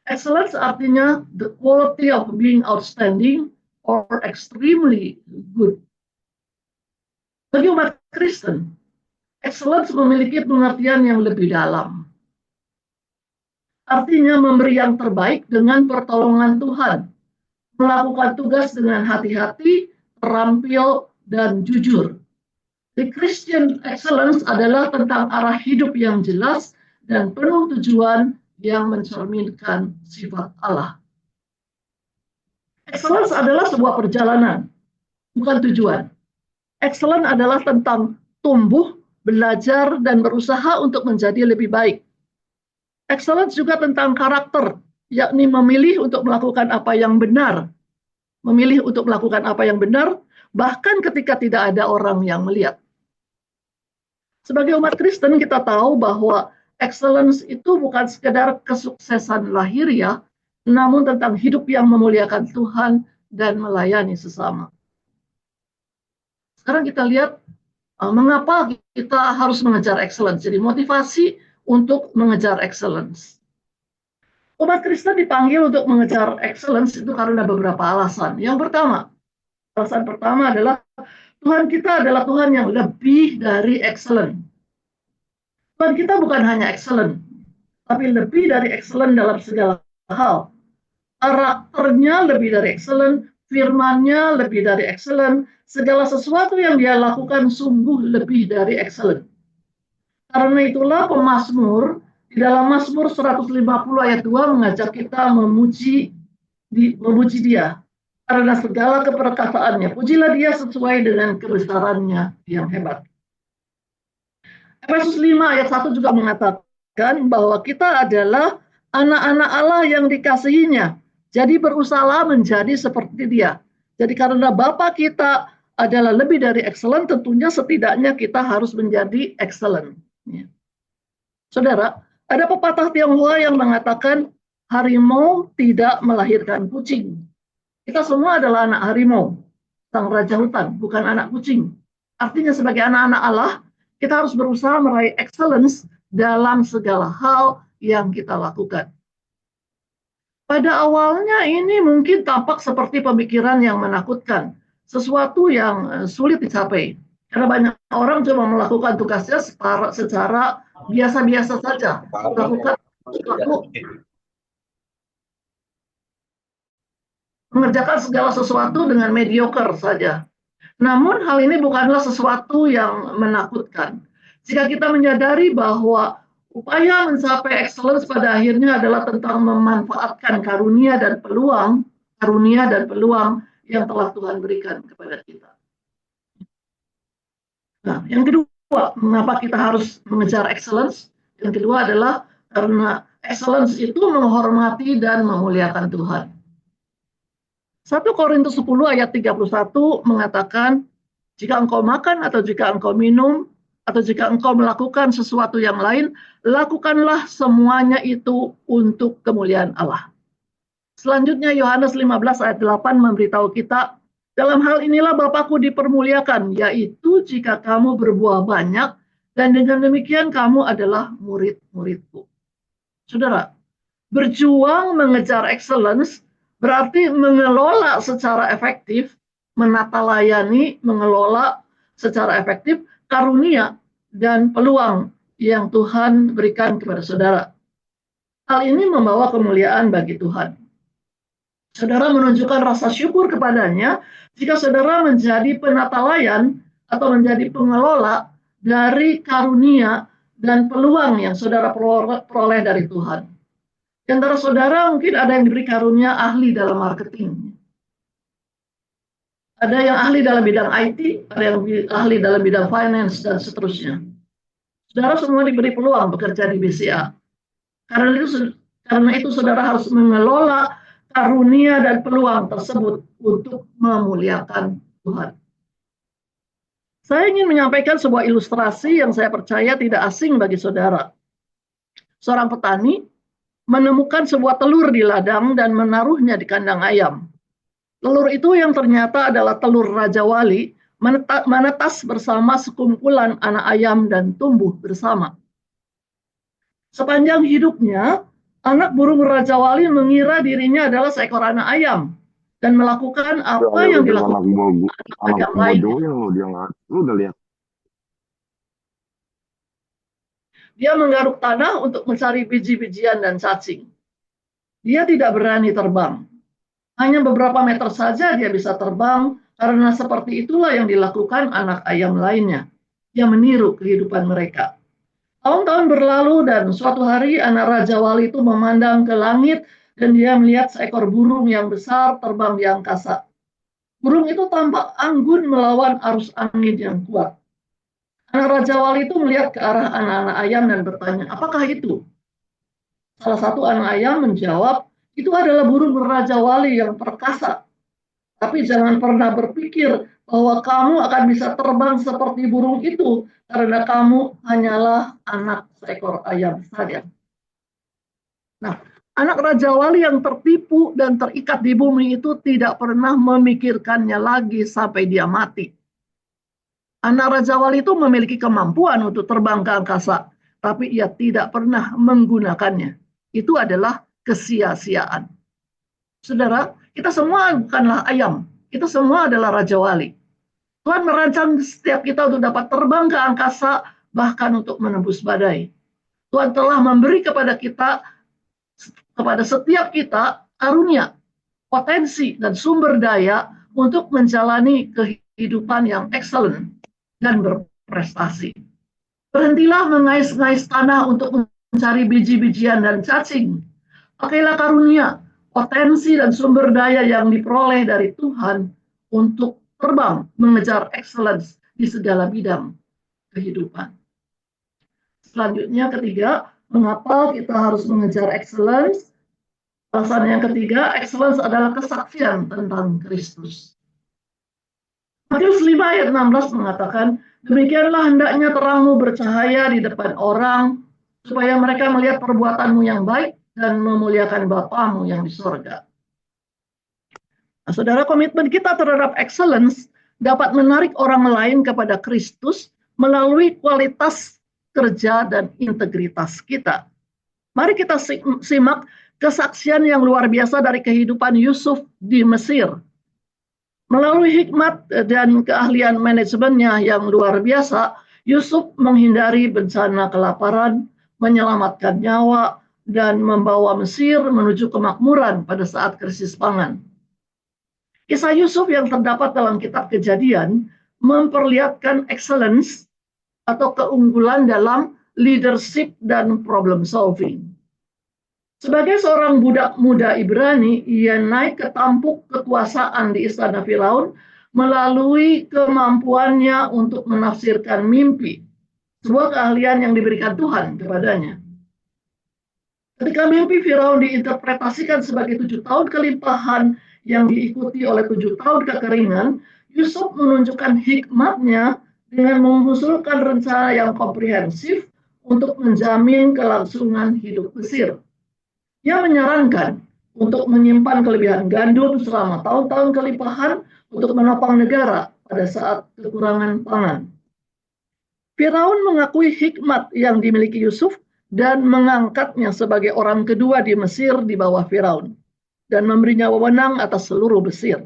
excellence artinya the quality of being outstanding or extremely good. Bagi umat Kristen, excellence memiliki pengertian yang lebih dalam. Artinya memberi yang terbaik dengan pertolongan Tuhan, melakukan tugas dengan hati-hati, terampil, dan jujur. The Christian excellence adalah tentang arah hidup yang jelas dan penuh tujuan yang mencerminkan sifat Allah. Excellence adalah sebuah perjalanan, bukan tujuan. Excellence adalah tentang tumbuh, belajar, dan berusaha untuk menjadi lebih baik. Excellence juga tentang karakter, yakni memilih untuk melakukan apa yang benar. Memilih untuk melakukan apa yang benar, bahkan ketika tidak ada orang yang melihat. Sebagai umat Kristen, kita tahu bahwa excellence itu bukan sekedar kesuksesan lahiriah, namun tentang hidup yang memuliakan Tuhan dan melayani sesama. Sekarang kita lihat mengapa kita harus mengejar excellence. Jadi motivasi untuk mengejar excellence. Umat Kristen dipanggil untuk mengejar excellence itu karena beberapa alasan. Yang pertama, alasan pertama adalah Tuhan kita adalah Tuhan yang lebih dari excellent. Tuhan kita bukan hanya excellent, tapi lebih dari excellent dalam segala hal. Karakternya lebih dari excellent, firman-Nya lebih dari excellent, segala sesuatu yang Dia lakukan sungguh lebih dari excellent. Karena itulah pemazmur di dalam Mazmur 150 ayat 2 mengajak kita memuji Dia karena segala keperkasaannya. Pujilah Dia sesuai dengan kebesarannya yang hebat. Efesus 5 ayat 1 juga mengatakan bahwa kita adalah anak-anak Allah yang dikasihinya. Jadi berusaha menjadi seperti dia. Jadi karena Bapa kita adalah lebih dari excellent, tentunya setidaknya kita harus menjadi excellent. Ya. Saudara, ada pepatah Tionghoa yang mengatakan harimau tidak melahirkan kucing. Kita semua adalah anak harimau, sang raja hutan, bukan anak kucing. Artinya sebagai anak-anak Allah, kita harus berusaha meraih excellence dalam segala hal yang kita lakukan. Pada awalnya ini mungkin tampak seperti pemikiran yang menakutkan, sesuatu yang sulit dicapai. Karena banyak orang cuma melakukan tugasnya secara biasa-biasa saja, melakukan sesuatu, mengerjakan segala sesuatu dengan mediocre saja. Namun hal ini bukanlah sesuatu yang menakutkan. Jika kita menyadari bahwa upaya mencapai excellence pada akhirnya adalah tentang memanfaatkan karunia dan peluang yang telah Tuhan berikan kepada kita. Nah, yang kedua, mengapa kita harus mengejar excellence? Yang kedua adalah karena excellence itu menghormati dan memuliakan Tuhan. 1 Korintus 10 ayat 31 mengatakan, jika engkau makan atau jika engkau minum, atau jika engkau melakukan sesuatu yang lain, lakukanlah semuanya itu untuk kemuliaan Allah. Selanjutnya Yohanes 15 ayat 8 memberitahu kita, dalam hal inilah Bapakku dipermuliakan, yaitu jika kamu berbuah banyak, dan dengan demikian kamu adalah murid-muridku. Saudara, berjuang mengejar excellence berarti mengelola secara efektif, menata layani, mengelola secara efektif karunia dan peluang yang Tuhan berikan kepada saudara. Hal ini membawa kemuliaan bagi Tuhan. Saudara menunjukkan rasa syukur kepadanya jika saudara menjadi penata layan atau menjadi pengelola dari karunia dan peluang yang saudara peroleh dari Tuhan. Di antara saudara mungkin ada yang diberi karunia ahli dalam marketing. Ada yang ahli dalam bidang IT, ada yang ahli dalam bidang finance, dan seterusnya. Saudara semua diberi peluang bekerja di BCA. Karena itu saudara harus mengelola karunia dan peluang tersebut untuk memuliakan Tuhan. Saya ingin menyampaikan sebuah ilustrasi yang saya percaya tidak asing bagi saudara. Seorang petani menemukan sebuah telur di ladang dan menaruhnya di kandang ayam. Telur itu yang ternyata adalah telur Raja Wali menetas bersama sekumpulan anak ayam dan tumbuh bersama. Sepanjang hidupnya, anak burung Raja Wali mengira dirinya adalah seekor anak ayam dan melakukan apa yang dilakukan anak ayam lainnya. Lu udah lihat? Dia menggaruk tanah untuk mencari biji-bijian dan cacing. Dia tidak berani terbang. Hanya beberapa meter saja dia bisa terbang karena seperti itulah yang dilakukan anak ayam lainnya. Dia meniru kehidupan mereka. Tahun-tahun berlalu dan suatu hari anak Raja Wali itu memandang ke langit dan dia melihat seekor burung yang besar terbang di angkasa. Burung itu tampak anggun melawan arus angin yang kuat. Anak Raja Wali itu melihat ke arah anak-anak ayam dan bertanya, apakah itu? Salah satu anak ayam menjawab, itu adalah burung Raja Wali yang perkasa. Tapi jangan pernah berpikir bahwa kamu akan bisa terbang seperti burung itu, karena kamu hanyalah anak seekor ayam saja. Nah, anak Raja Wali yang tertipu dan terikat di bumi itu tidak pernah memikirkannya lagi sampai dia mati. Anak Raja Wali itu memiliki kemampuan untuk terbang ke angkasa, tapi ia tidak pernah menggunakannya. Itu adalah kesia-siaan. Saudara, kita semua bukanlah ayam. Kita semua adalah Raja Wali. Tuhan merancang setiap kita untuk dapat terbang ke angkasa, bahkan untuk menembus badai. Tuhan telah memberi kepada setiap kita karunia, potensi, dan sumber daya untuk menjalani kehidupan yang excellent dan berprestasi. Berhentilah mengais-ngais tanah untuk mencari biji-bijian dan cacing. Pakailah karunia, potensi, dan sumber daya yang diperoleh dari Tuhan untuk terbang mengejar excellence di segala bidang kehidupan. Selanjutnya ketiga, Mengapa kita harus mengejar excellence? Alasan yang ketiga, excellence adalah kesaksian tentang Kristus. Matius 5 ayat 16 mengatakan, demikianlah hendaknya terangmu bercahaya di depan orang, supaya mereka melihat perbuatanmu yang baik dan memuliakan Bapamu yang di sorga. Nah, saudara, komitmen kita terhadap excellence dapat menarik orang lain kepada Kristus melalui kualitas kerja dan integritas kita. Mari kita simak kesaksian yang luar biasa dari kehidupan Yusuf di Mesir. Melalui hikmat dan keahlian manajemennya yang luar biasa, Yusuf menghindari bencana kelaparan, menyelamatkan nyawa, dan membawa Mesir menuju kemakmuran pada saat krisis pangan. Kisah Yusuf yang terdapat dalam kitab Kejadian memperlihatkan excellence atau keunggulan dalam leadership dan problem solving. Sebagai seorang budak muda Ibrani, ia naik ke tampuk kekuasaan di istana Firaun melalui kemampuannya untuk menafsirkan mimpi, sebuah keahlian yang diberikan Tuhan kepadanya. Ketika mimpi Firaun diinterpretasikan sebagai 7 tahun kelimpahan yang diikuti oleh 7 tahun kekeringan, Yusuf menunjukkan hikmatnya dengan mengusulkan rencana yang komprehensif untuk menjamin kelangsungan hidup Mesir. Ia menyarankan untuk menyimpan kelebihan gandum selama tahun-tahun kelimpahan untuk menopang negara pada saat kekurangan pangan. Firaun mengakui hikmat yang dimiliki Yusuf dan mengangkatnya sebagai orang kedua di Mesir di bawah Firaun dan memberinya wewenang atas seluruh Mesir.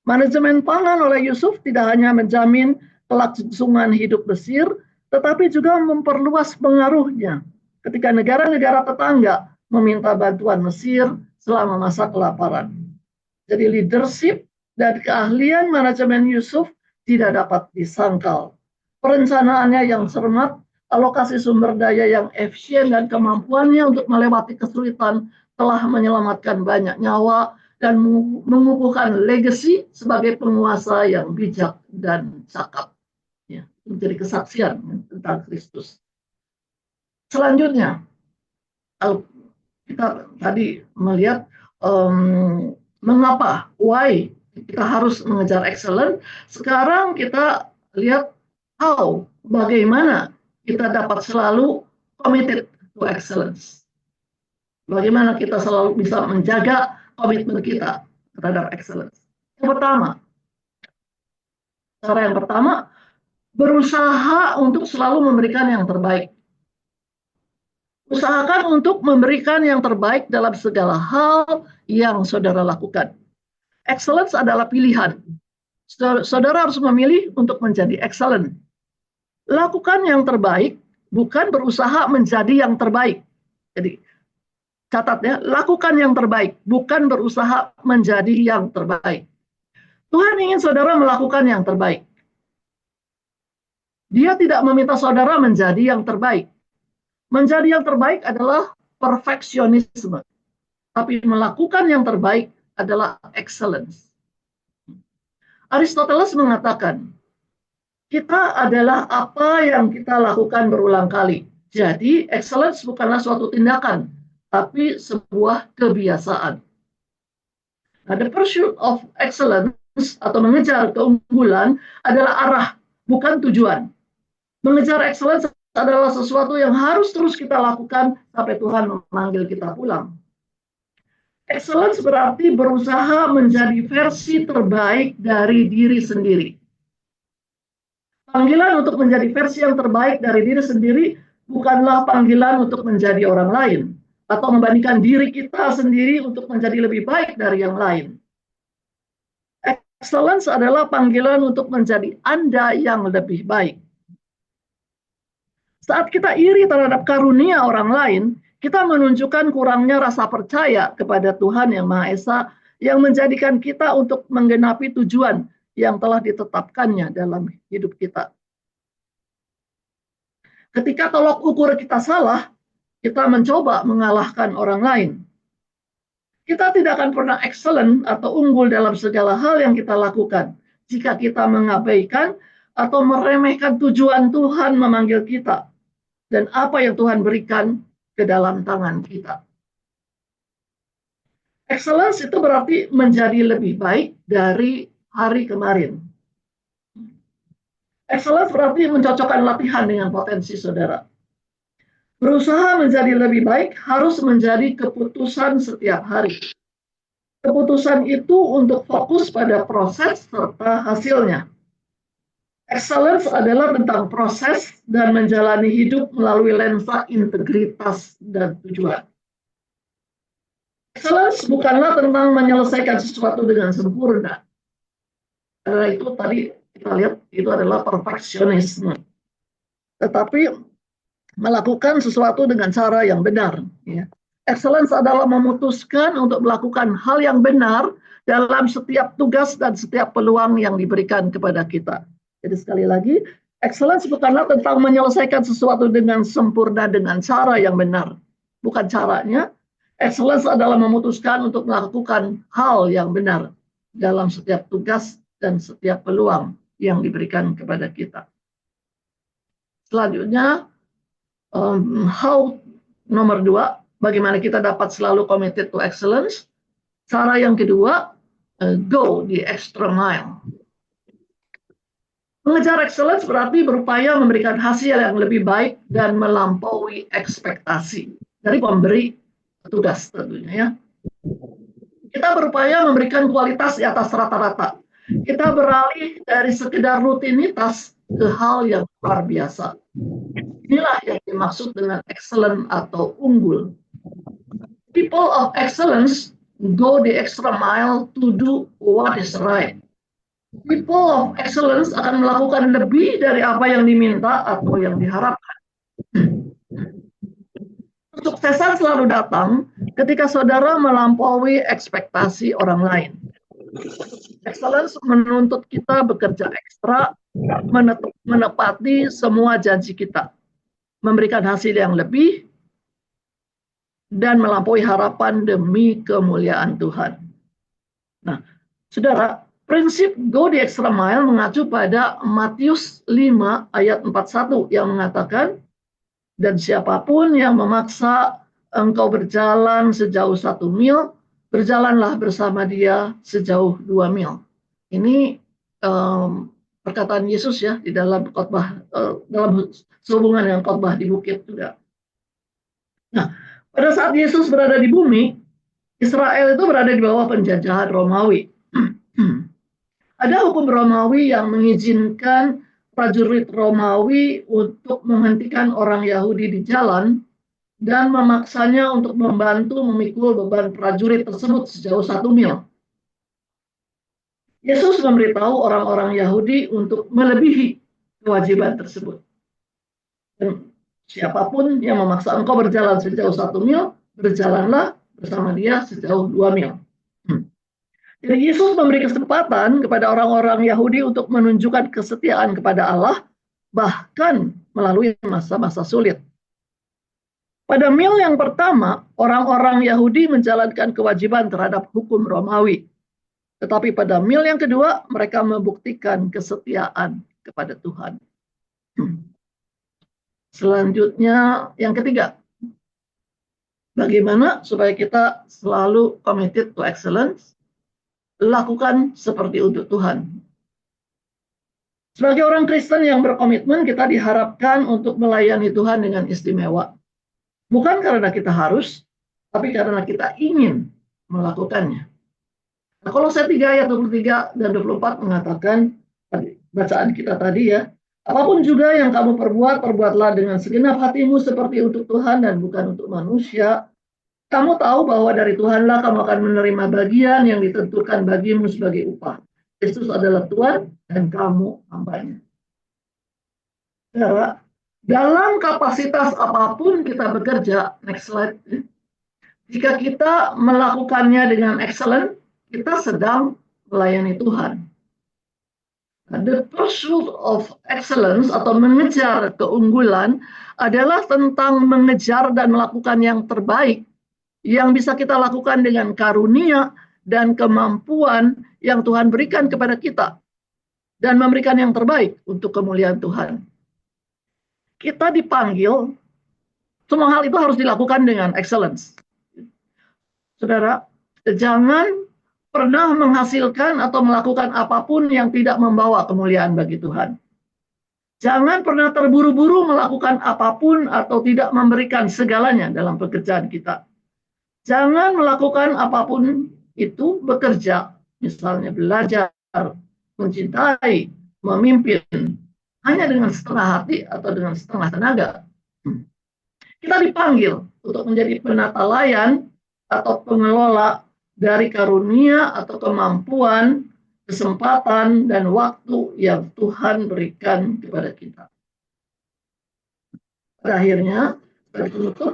Manajemen pangan oleh Yusuf tidak hanya menjamin kelangsungan hidup Mesir, tetapi juga memperluas pengaruhnya ketika negara-negara tetangga meminta bantuan Mesir selama masa kelaparan. Jadi leadership dan keahlian manajemen Yusuf tidak dapat disangkal. Perencanaannya yang cermat, alokasi sumber daya yang efisien, dan kemampuannya untuk melewati kesulitan telah menyelamatkan banyak nyawa dan mengukuhkan legacy sebagai penguasa yang bijak dan cakap. Ya, menjadi kesaksian tentang Kristus. Selanjutnya, kita tadi melihat mengapa, why kita harus mengejar excellence. Sekarang kita lihat how, bagaimana kita dapat selalu committed to excellence. Bagaimana kita selalu bisa menjaga komitmen kita terhadap excellence. Cara yang pertama, berusaha untuk selalu memberikan yang terbaik. Usahakan untuk memberikan yang terbaik dalam segala hal yang saudara lakukan. Excellence adalah pilihan. Saudara harus memilih untuk menjadi excellent. Lakukan yang terbaik, bukan berusaha menjadi yang terbaik. Jadi, catat ya, lakukan yang terbaik, bukan berusaha menjadi yang terbaik. Tuhan ingin saudara melakukan yang terbaik. Dia tidak meminta saudara menjadi yang terbaik. Menjadi yang terbaik adalah perfeksionisme. Tapi melakukan yang terbaik adalah excellence. Aristoteles mengatakan, kita adalah apa yang kita lakukan berulang kali. Jadi, excellence bukanlah suatu tindakan, tapi sebuah kebiasaan. Nah, the pursuit of excellence atau mengejar keunggulan adalah arah, bukan tujuan. Mengejar excellence adalah sesuatu yang harus terus kita lakukan sampai Tuhan memanggil kita pulang. Excellence berarti berusaha menjadi versi terbaik dari diri sendiri. Panggilan untuk menjadi versi yang terbaik dari diri sendiri bukanlah panggilan untuk menjadi orang lain atau membandingkan diri kita sendiri untuk menjadi lebih baik dari yang lain. Excellence adalah panggilan untuk menjadi Anda yang lebih baik. Saat kita iri terhadap karunia orang lain, kita menunjukkan kurangnya rasa percaya kepada Tuhan Yang Maha Esa yang menjadikan kita untuk menggenapi tujuan yang telah ditetapkannya dalam hidup kita. Ketika tolok ukur kita salah, kita mencoba mengalahkan orang lain. Kita tidak akan pernah excellent atau unggul dalam segala hal yang kita lakukan jika kita mengabaikan atau meremehkan tujuan Tuhan memanggil kita. dan apa yang Tuhan berikan ke dalam tangan kita. Excellence itu berarti menjadi lebih baik dari hari kemarin. Excellence berarti mencocokkan latihan dengan potensi saudara. Berusaha menjadi lebih baik harus menjadi keputusan setiap hari. Keputusan itu untuk fokus pada proses serta hasilnya. Excellence adalah tentang proses dan menjalani hidup melalui lensa integritas dan tujuan. Excellence bukanlah tentang menyelesaikan sesuatu dengan sempurna. Karena itu tadi kita lihat itu adalah perfeksionisme. Tetapi melakukan sesuatu dengan cara yang benar. Ya. Excellence adalah memutuskan untuk melakukan hal yang benar dalam setiap tugas dan setiap peluang yang diberikan kepada kita. Jadi sekali lagi, excellence bukanlah tentang menyelesaikan sesuatu dengan sempurna dengan cara yang benar. Bukan caranya. Excellence adalah memutuskan untuk melakukan hal yang benar dalam setiap tugas dan setiap peluang yang diberikan kepada kita. Selanjutnya, how nomor 2, bagaimana kita dapat selalu committed to excellence. Cara yang kedua, go the extra mile. Mengejar excellence berarti berupaya memberikan hasil yang lebih baik dan melampaui ekspektasi dari pemberi tugas tentunya ya. Kita berupaya memberikan kualitas di atas rata-rata. Kita beralih dari sekedar rutinitas ke hal yang luar biasa. Inilah yang dimaksud dengan excellent atau unggul. People of excellence go the extra mile to do what is right. People of excellence akan melakukan lebih dari apa yang diminta atau yang diharapkan. Kesuksesan selalu datang ketika saudara melampaui ekspektasi orang lain. Excellence menuntut kita bekerja ekstra, menepati semua janji kita, memberikan hasil yang lebih, dan melampaui harapan demi kemuliaan Tuhan. Nah, saudara, prinsip go the extra mile mengacu pada Matius 5 ayat 41 yang mengatakan, dan siapapun yang memaksa engkau berjalan sejauh 1 mil, berjalanlah bersama dia sejauh 2 mil. Ini perkataan Yesus ya di dalam khotbah, dalam sehubungan dengan khotbah di bukit juga. Nah, pada saat Yesus berada di bumi, Israel itu berada di bawah penjajahan Romawi. Ada hukum Romawi yang mengizinkan prajurit Romawi untuk menghentikan orang Yahudi di jalan dan memaksanya untuk membantu memikul beban prajurit tersebut sejauh 1 mil. Yesus memberitahu orang-orang Yahudi untuk melebihi kewajiban tersebut. Dan siapapun yang memaksa engkau berjalan sejauh 1 mil, berjalanlah bersama dia sejauh 2 mil. Jadi Yesus memberi kesempatan kepada orang-orang Yahudi untuk menunjukkan kesetiaan kepada Allah, bahkan melalui masa-masa sulit. Pada mil yang pertama, orang-orang Yahudi menjalankan kewajiban terhadap hukum Romawi. Tetapi pada mil yang kedua, mereka membuktikan kesetiaan kepada Tuhan. Selanjutnya, yang ketiga, bagaimana supaya kita selalu committed to excellence? Lakukan seperti untuk Tuhan. Sebagai orang Kristen yang berkomitmen, kita diharapkan untuk melayani Tuhan dengan istimewa. Bukan karena kita harus, tapi karena kita ingin melakukannya. Nah, Kolose 3 ayat 23 dan 24 mengatakan, bacaan kita tadi ya, apapun juga yang kamu perbuat, perbuatlah dengan segenap hatimu seperti untuk Tuhan dan bukan untuk manusia. Kamu tahu bahwa dari Tuhanlah kamu akan menerima bagian yang ditentukan bagimu sebagai upah. Yesus adalah Tuhan dan kamu hambanya. Ya, dalam kapasitas apapun kita bekerja, next slide. Jika kita melakukannya dengan excellent, kita sedang melayani Tuhan. The pursuit of excellence atau mengejar keunggulan adalah tentang mengejar dan melakukan yang terbaik yang bisa kita lakukan dengan karunia dan kemampuan yang Tuhan berikan kepada kita dan memberikan yang terbaik untuk kemuliaan Tuhan. kita dipanggil, semua hal itu harus dilakukan dengan excellence. Saudara, jangan pernah menghasilkan atau melakukan apapun yang tidak membawa kemuliaan bagi Tuhan. Jangan pernah terburu-buru melakukan apapun atau tidak memberikan segalanya dalam pekerjaan kita. Jangan melakukan apapun itu bekerja, misalnya belajar, mencintai, memimpin, hanya dengan setengah hati atau dengan setengah tenaga. Kita dipanggil untuk menjadi penata layan atau pengelola dari karunia atau kemampuan, kesempatan, dan waktu yang Tuhan berikan kepada kita. Pada akhirnya, sebagai penutup,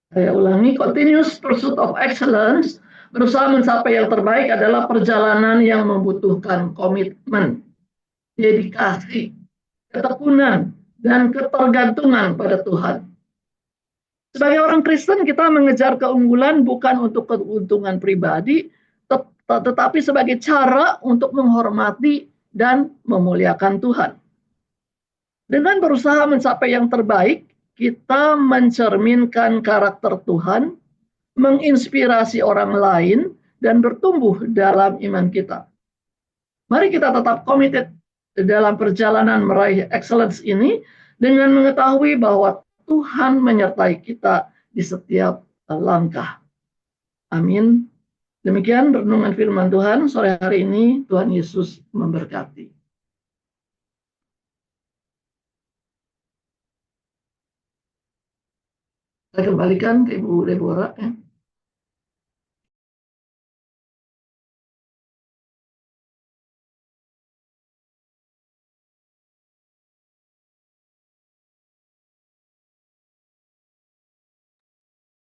saya ulangi, continuous pursuit of excellence, berusaha mencapai yang terbaik adalah perjalanan yang membutuhkan komitmen, dedikasi, ketekunan, dan ketergantungan pada Tuhan. Sebagai orang Kristen, kita mengejar keunggulan bukan untuk keuntungan pribadi, tetapi sebagai cara untuk menghormati dan memuliakan Tuhan. Dengan berusaha mencapai yang terbaik, kita mencerminkan karakter Tuhan, menginspirasi orang lain, dan bertumbuh dalam iman kita. Mari kita tetap komited dalam perjalanan meraih excellence ini dengan mengetahui bahwa Tuhan menyertai kita di setiap langkah. Amin. Demikian renungan firman Tuhan sore hari ini. Tuhan Yesus memberkati. Saya kembalikan ke Ibu Deborah.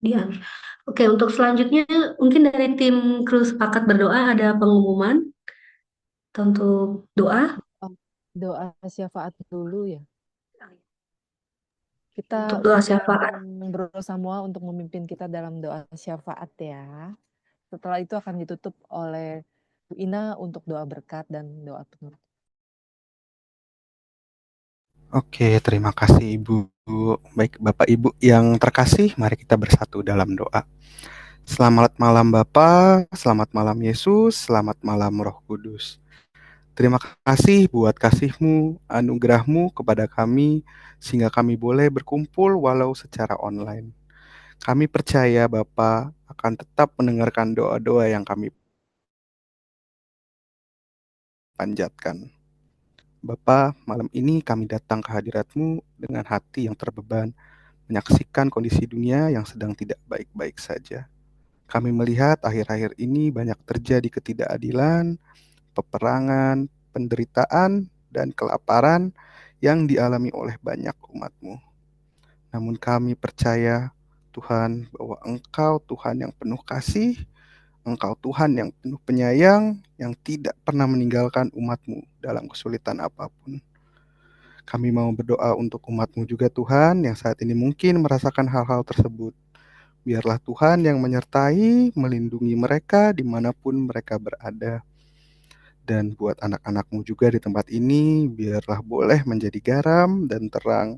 Dian. Oke, untuk selanjutnya mungkin dari tim kru sepakat berdoa ada pengumuman untuk doa. Doa syafaat dulu ya. Untuk Kita doa syafaat. berusaha semua untuk memimpin kita dalam doa syafaat ya. Setelah itu akan ditutup oleh Bu Ina untuk doa berkat dan doa penutup. Oke, terima kasih Ibu. Baik, Bapak Ibu yang terkasih, mari kita bersatu dalam doa. Selamat malam Bapa, selamat malam Yesus, selamat malam Roh Kudus. Terima kasih buat kasih-Mu, anugerah-Mu kepada kami, sehingga kami boleh berkumpul walau secara online. Kami percaya Bapa akan tetap mendengarkan doa-doa yang kami panjatkan. Bapa, malam ini kami datang ke hadirat-Mu dengan hati yang terbeban, menyaksikan kondisi dunia yang sedang tidak baik-baik saja. Kami melihat akhir-akhir ini banyak terjadi ketidakadilan, peperangan, penderitaan, dan kelaparan yang dialami oleh banyak umat-Mu. Namun kami percaya, Tuhan, bahwa Engkau Tuhan yang penuh kasih, Engkau Tuhan yang penuh penyayang, yang tidak pernah meninggalkan umat-Mu dalam kesulitan apapun. Kami mau berdoa untuk umat-Mu juga Tuhan, yang saat ini mungkin merasakan hal-hal tersebut. Biarlah Tuhan yang menyertai, melindungi mereka dimanapun mereka berada. Dan buat anak-anak-Mu juga di tempat ini, biarlah boleh menjadi garam dan terang,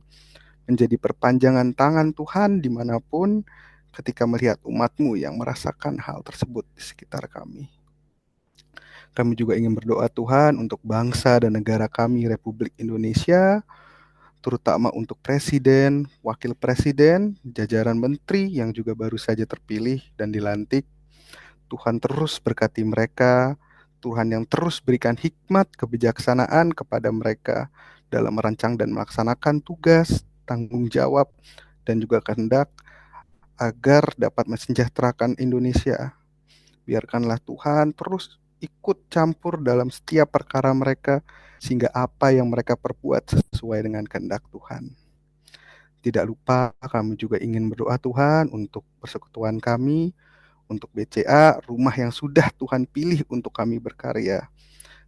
menjadi perpanjangan tangan Tuhan dimanapun ketika melihat umat-Mu yang merasakan hal tersebut di sekitar kami. Kami juga ingin berdoa Tuhan untuk bangsa dan negara kami, Republik Indonesia, terutama untuk presiden, wakil presiden, jajaran menteri yang juga baru saja terpilih dan dilantik. Tuhan terus berkati mereka, Tuhan yang terus berikan hikmat kebijaksanaan kepada mereka dalam merancang dan melaksanakan tugas, tanggung jawab, dan juga kehendak agar dapat mensejahterakan Indonesia. Biarkanlah Tuhan terus ikut campur dalam setiap perkara mereka, sehingga apa yang mereka perbuat sesuai dengan kehendak Tuhan. Tidak lupa kami juga ingin berdoa Tuhan untuk persekutuan kami, untuk BCA, rumah yang sudah Tuhan pilih untuk kami berkarya.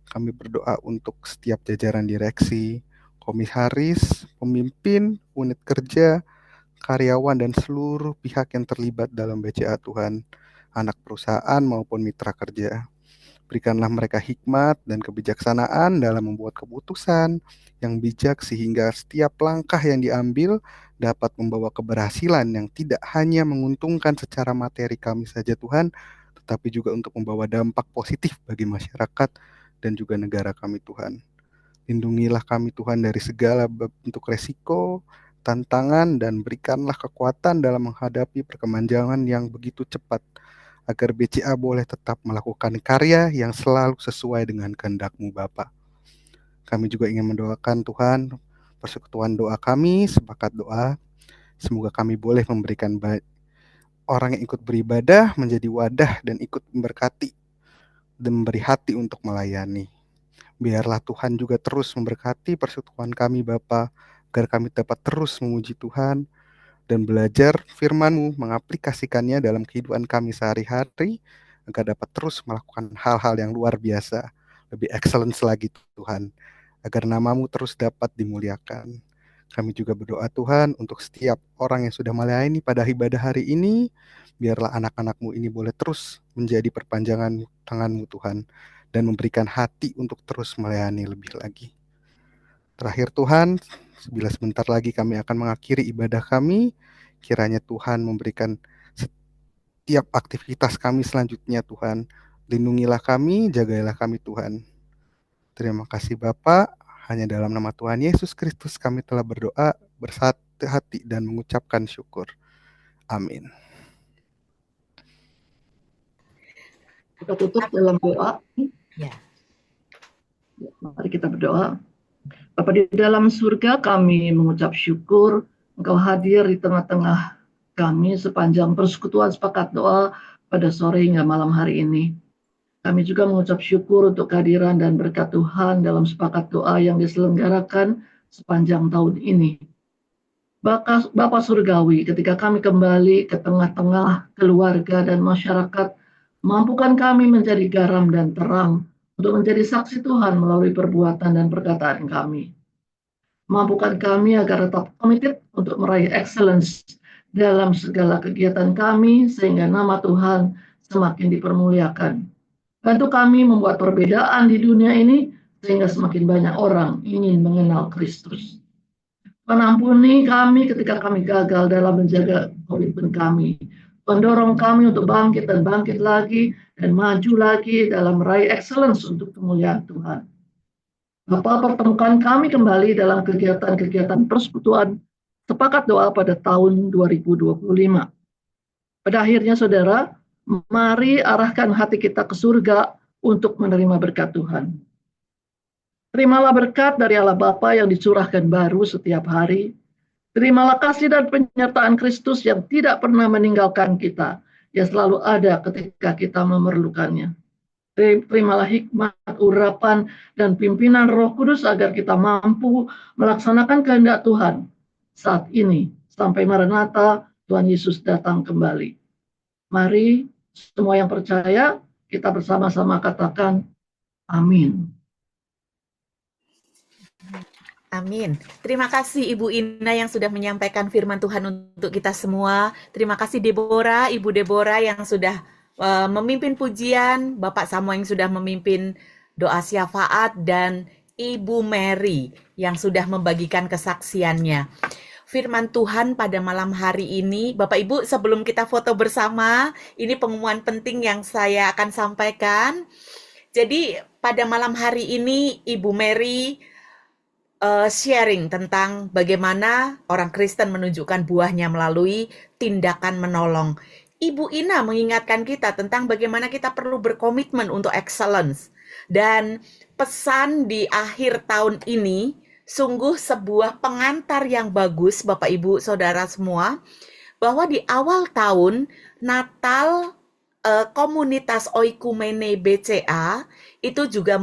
Kami berdoa untuk setiap jajaran direksi, komisaris, pemimpin, unit kerja, karyawan, dan seluruh pihak yang terlibat dalam BCA Tuhan, anak perusahaan maupun mitra kerja. Berikanlah mereka hikmat dan kebijaksanaan dalam membuat keputusan yang bijak sehingga setiap langkah yang diambil dapat membawa keberhasilan yang tidak hanya menguntungkan secara materi kami saja Tuhan, tetapi juga untuk membawa dampak positif bagi masyarakat dan juga negara kami Tuhan. Lindungilah kami Tuhan dari segala bentuk resiko, tantangan, dan berikanlah kekuatan dalam menghadapi perkembangan yang begitu cepat, agar BCA boleh tetap melakukan karya yang selalu sesuai dengan kehendak-Mu Bapa. Kami juga ingin mendoakan Tuhan, persekutuan doa kami, sepakat doa, semoga kami boleh memberikan orang yang ikut beribadah menjadi wadah dan ikut memberkati dan memberi hati untuk melayani. Biarlah Tuhan juga terus memberkati persekutuan kami Bapa, agar kami dapat terus memuji Tuhan dan belajar firman-Mu, mengaplikasikannya dalam kehidupan kami sehari-hari, agar dapat terus melakukan hal-hal yang luar biasa, lebih excellence lagi Tuhan, agar nama-Mu terus dapat dimuliakan. Kami juga berdoa Tuhan untuk setiap orang yang sudah melayani pada ibadah hari ini, biarlah anak-anak-Mu ini boleh terus menjadi perpanjangan tangan-Mu Tuhan, dan memberikan hati untuk terus melayani lebih lagi. Terakhir Tuhan, bila sebentar lagi kami akan mengakhiri ibadah kami, kiranya Tuhan memberikan setiap aktivitas kami selanjutnya Tuhan. Lindungilah kami, jagailah kami Tuhan. Terima kasih Bapa, hanya dalam nama Tuhan Yesus Kristus kami telah berdoa, bersatu hati dan mengucapkan syukur. Amin. Kita tutup dalam doa. Ya. Mari kita berdoa. Bapa di dalam surga, kami mengucap syukur Engkau hadir di tengah-tengah kami sepanjang persekutuan sepakat doa pada sore hingga malam hari ini. Kami juga mengucap syukur untuk kehadiran dan berkat Tuhan dalam sepakat doa yang diselenggarakan sepanjang tahun ini. Bapa Surgawi, ketika kami kembali ke tengah-tengah keluarga dan masyarakat, mampukan kami menjadi garam dan terang untuk menjadi saksi Tuhan melalui perbuatan dan perkataan kami. Mampukan kami agar tetap komited untuk meraih excellence dalam segala kegiatan kami, sehingga nama Tuhan semakin dipermuliakan. Bantu kami membuat perbedaan di dunia ini, sehingga semakin banyak orang ingin mengenal Kristus. Ampuni kami ketika kami gagal dalam menjaga komitmen kami. Mendorong kami untuk bangkit dan bangkit lagi, dan maju lagi dalam meraih excellence untuk kemuliaan Tuhan. Bapa, pertemukan kami kembali dalam kegiatan-kegiatan persekutuan sepakat doa pada tahun 2025. Pada akhirnya saudara, mari arahkan hati kita ke surga untuk menerima berkat Tuhan. Terimalah berkat dari Allah Bapa yang dicurahkan baru setiap hari. Terimalah kasih dan penyertaan Kristus yang tidak pernah meninggalkan kita, yang selalu ada ketika kita memerlukannya. Terimalah hikmat, urapan, dan pimpinan Roh Kudus agar kita mampu melaksanakan kehendak Tuhan saat ini sampai Maranatha Tuhan Yesus datang kembali. Mari semua yang percaya kita bersama-sama katakan amin. Amin. Terima kasih Ibu Ina yang sudah menyampaikan firman Tuhan untuk kita semua. Terima kasih Deborah, Ibu Deborah yang sudah memimpin pujian, Bapak Samuel yang sudah memimpin doa syafaat, dan Ibu Mary yang sudah membagikan kesaksiannya. Firman Tuhan pada malam hari ini, Bapak Ibu, sebelum kita foto bersama, ini pengumuman penting yang saya akan sampaikan. Jadi pada malam hari ini Ibu Mary sharing tentang bagaimana orang Kristen menunjukkan buahnya melalui tindakan menolong. Ibu Ina mengingatkan kita tentang bagaimana kita perlu berkomitmen untuk excellence. Dan pesan di akhir tahun ini sungguh sebuah pengantar yang bagus, Bapak Ibu Saudara semua, bahwa di awal tahun Natal komunitas Oikumene BCA itu juga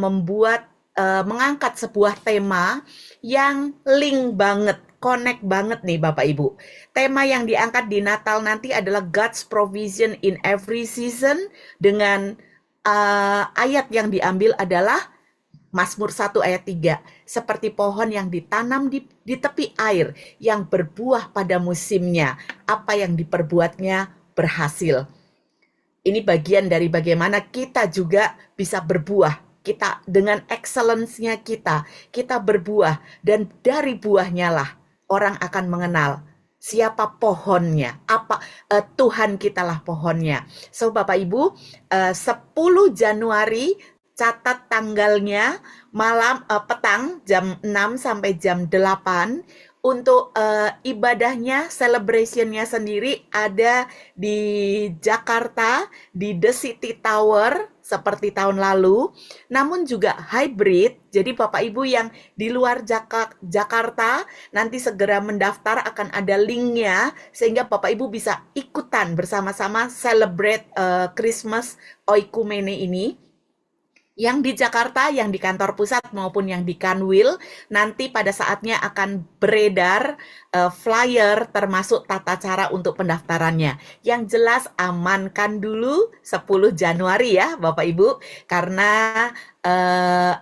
mengangkat sebuah tema yang link banget, connect banget nih Bapak Ibu. Tema yang diangkat di Natal nanti adalah God's Provision in Every Season, dengan ayat yang diambil adalah Mazmur 1 ayat 3. Seperti pohon yang ditanam di tepi air, yang berbuah pada musimnya, apa yang diperbuatnya berhasil. Ini bagian dari bagaimana kita juga bisa berbuah. Kita dengan excellence-nya kita berbuah. Dan dari buahnya lah orang akan mengenal siapa pohonnya, Tuhan kitalah pohonnya. So Bapak Ibu, 10 Januari catat tanggalnya petang jam 6 sampai jam 8. Untuk ibadahnya, celebrationnya sendiri ada di Jakarta, di The City Tower, seperti tahun lalu. Namun juga hybrid, jadi Bapak Ibu yang di luar Jakarta, nanti segera mendaftar, akan ada linknya, sehingga Bapak Ibu bisa ikutan bersama-sama celebrate Christmas Oikumene ini. Yang di Jakarta, yang di kantor pusat maupun yang di Kanwil, nanti pada saatnya akan beredar flyer termasuk tata cara untuk pendaftarannya. Yang jelas amankan dulu 10 Januari ya Bapak Ibu, karena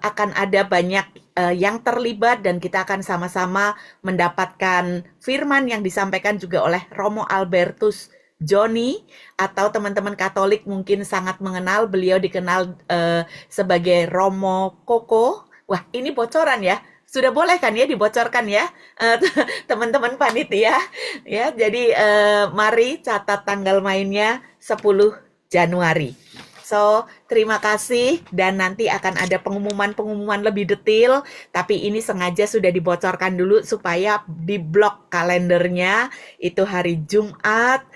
akan ada banyak yang terlibat dan kita akan sama-sama mendapatkan firman yang disampaikan juga oleh Romo Albertus Joni, atau teman-teman Katolik mungkin sangat mengenal, beliau dikenal sebagai Romo Koko. Wah, ini bocoran ya. Sudah boleh kan ya dibocorkan ya, teman-teman panitia. Ya, jadi mari catat tanggal mainnya 10 Januari. So, terima kasih, dan nanti akan ada pengumuman-pengumuman lebih detail, tapi ini sengaja sudah dibocorkan dulu supaya di blok kalendernya itu hari Jumat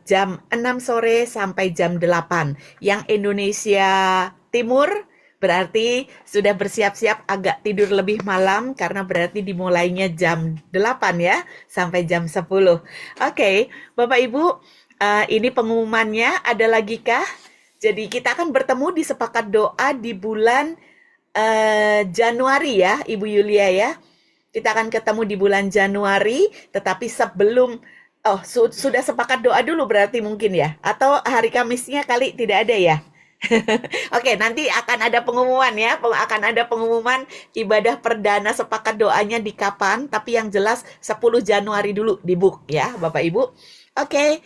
jam 6 sore sampai jam 8. Yang Indonesia Timur berarti sudah bersiap-siap agak tidur lebih malam, karena berarti dimulainya jam 8 ya, sampai jam 10. Oke, Bapak Ibu, ini pengumumannya, ada lagi kah? Jadi kita akan bertemu di Sepakat Doa di bulan Januari ya, Ibu Yulia ya. Kita akan ketemu di bulan Januari, tetapi sebelum, sudah sepakat doa dulu berarti mungkin ya? Atau hari Kamisnya kali tidak ada ya? Oke, nanti akan ada pengumuman ya, akan ada pengumuman ibadah perdana sepakat doanya di kapan, tapi yang jelas 10 Januari dulu di book ya Bapak Ibu. Oke,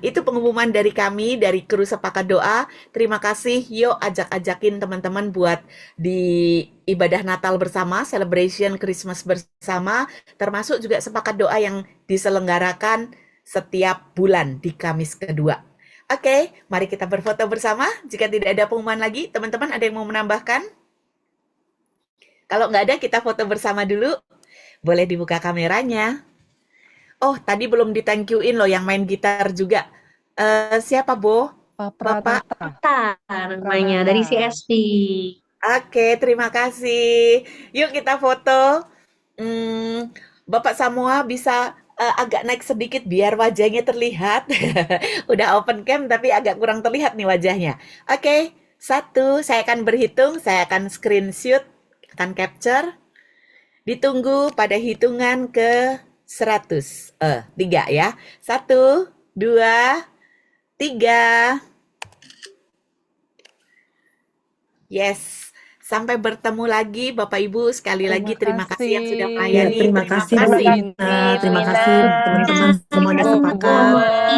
itu pengumuman dari kami, dari kru Sepakat Doa. Terima kasih, yuk ajak-ajakin teman-teman buat di ibadah Natal bersama, celebration Christmas bersama, termasuk juga Sepakat Doa yang diselenggarakan setiap bulan di Kamis kedua. Oke, mari kita berfoto bersama. Jika tidak ada pengumuman lagi, teman-teman ada yang mau menambahkan? Kalau nggak ada, kita foto bersama dulu. Boleh dibuka kameranya. Oh, tadi belum di-thank you-in loh yang main gitar juga. Siapa, Bo? Pak Bapak? Pranata. Namanya dari CST. Oke, terima kasih. Yuk kita foto. Bapak Samoa bisa agak naik sedikit biar wajahnya terlihat. Udah open cam tapi agak kurang terlihat nih wajahnya. Oke, 1, saya akan berhitung, saya akan screenshot, akan capture. Ditunggu pada hitungan ke 100. 3 ya. 1, 2, 3. Yes. Sampai bertemu lagi Bapak Ibu. Sekali lagi terima kasih yang sudah melayani. Terima kasih Bu Ina. Terima kasih teman-teman semuanya sepakat.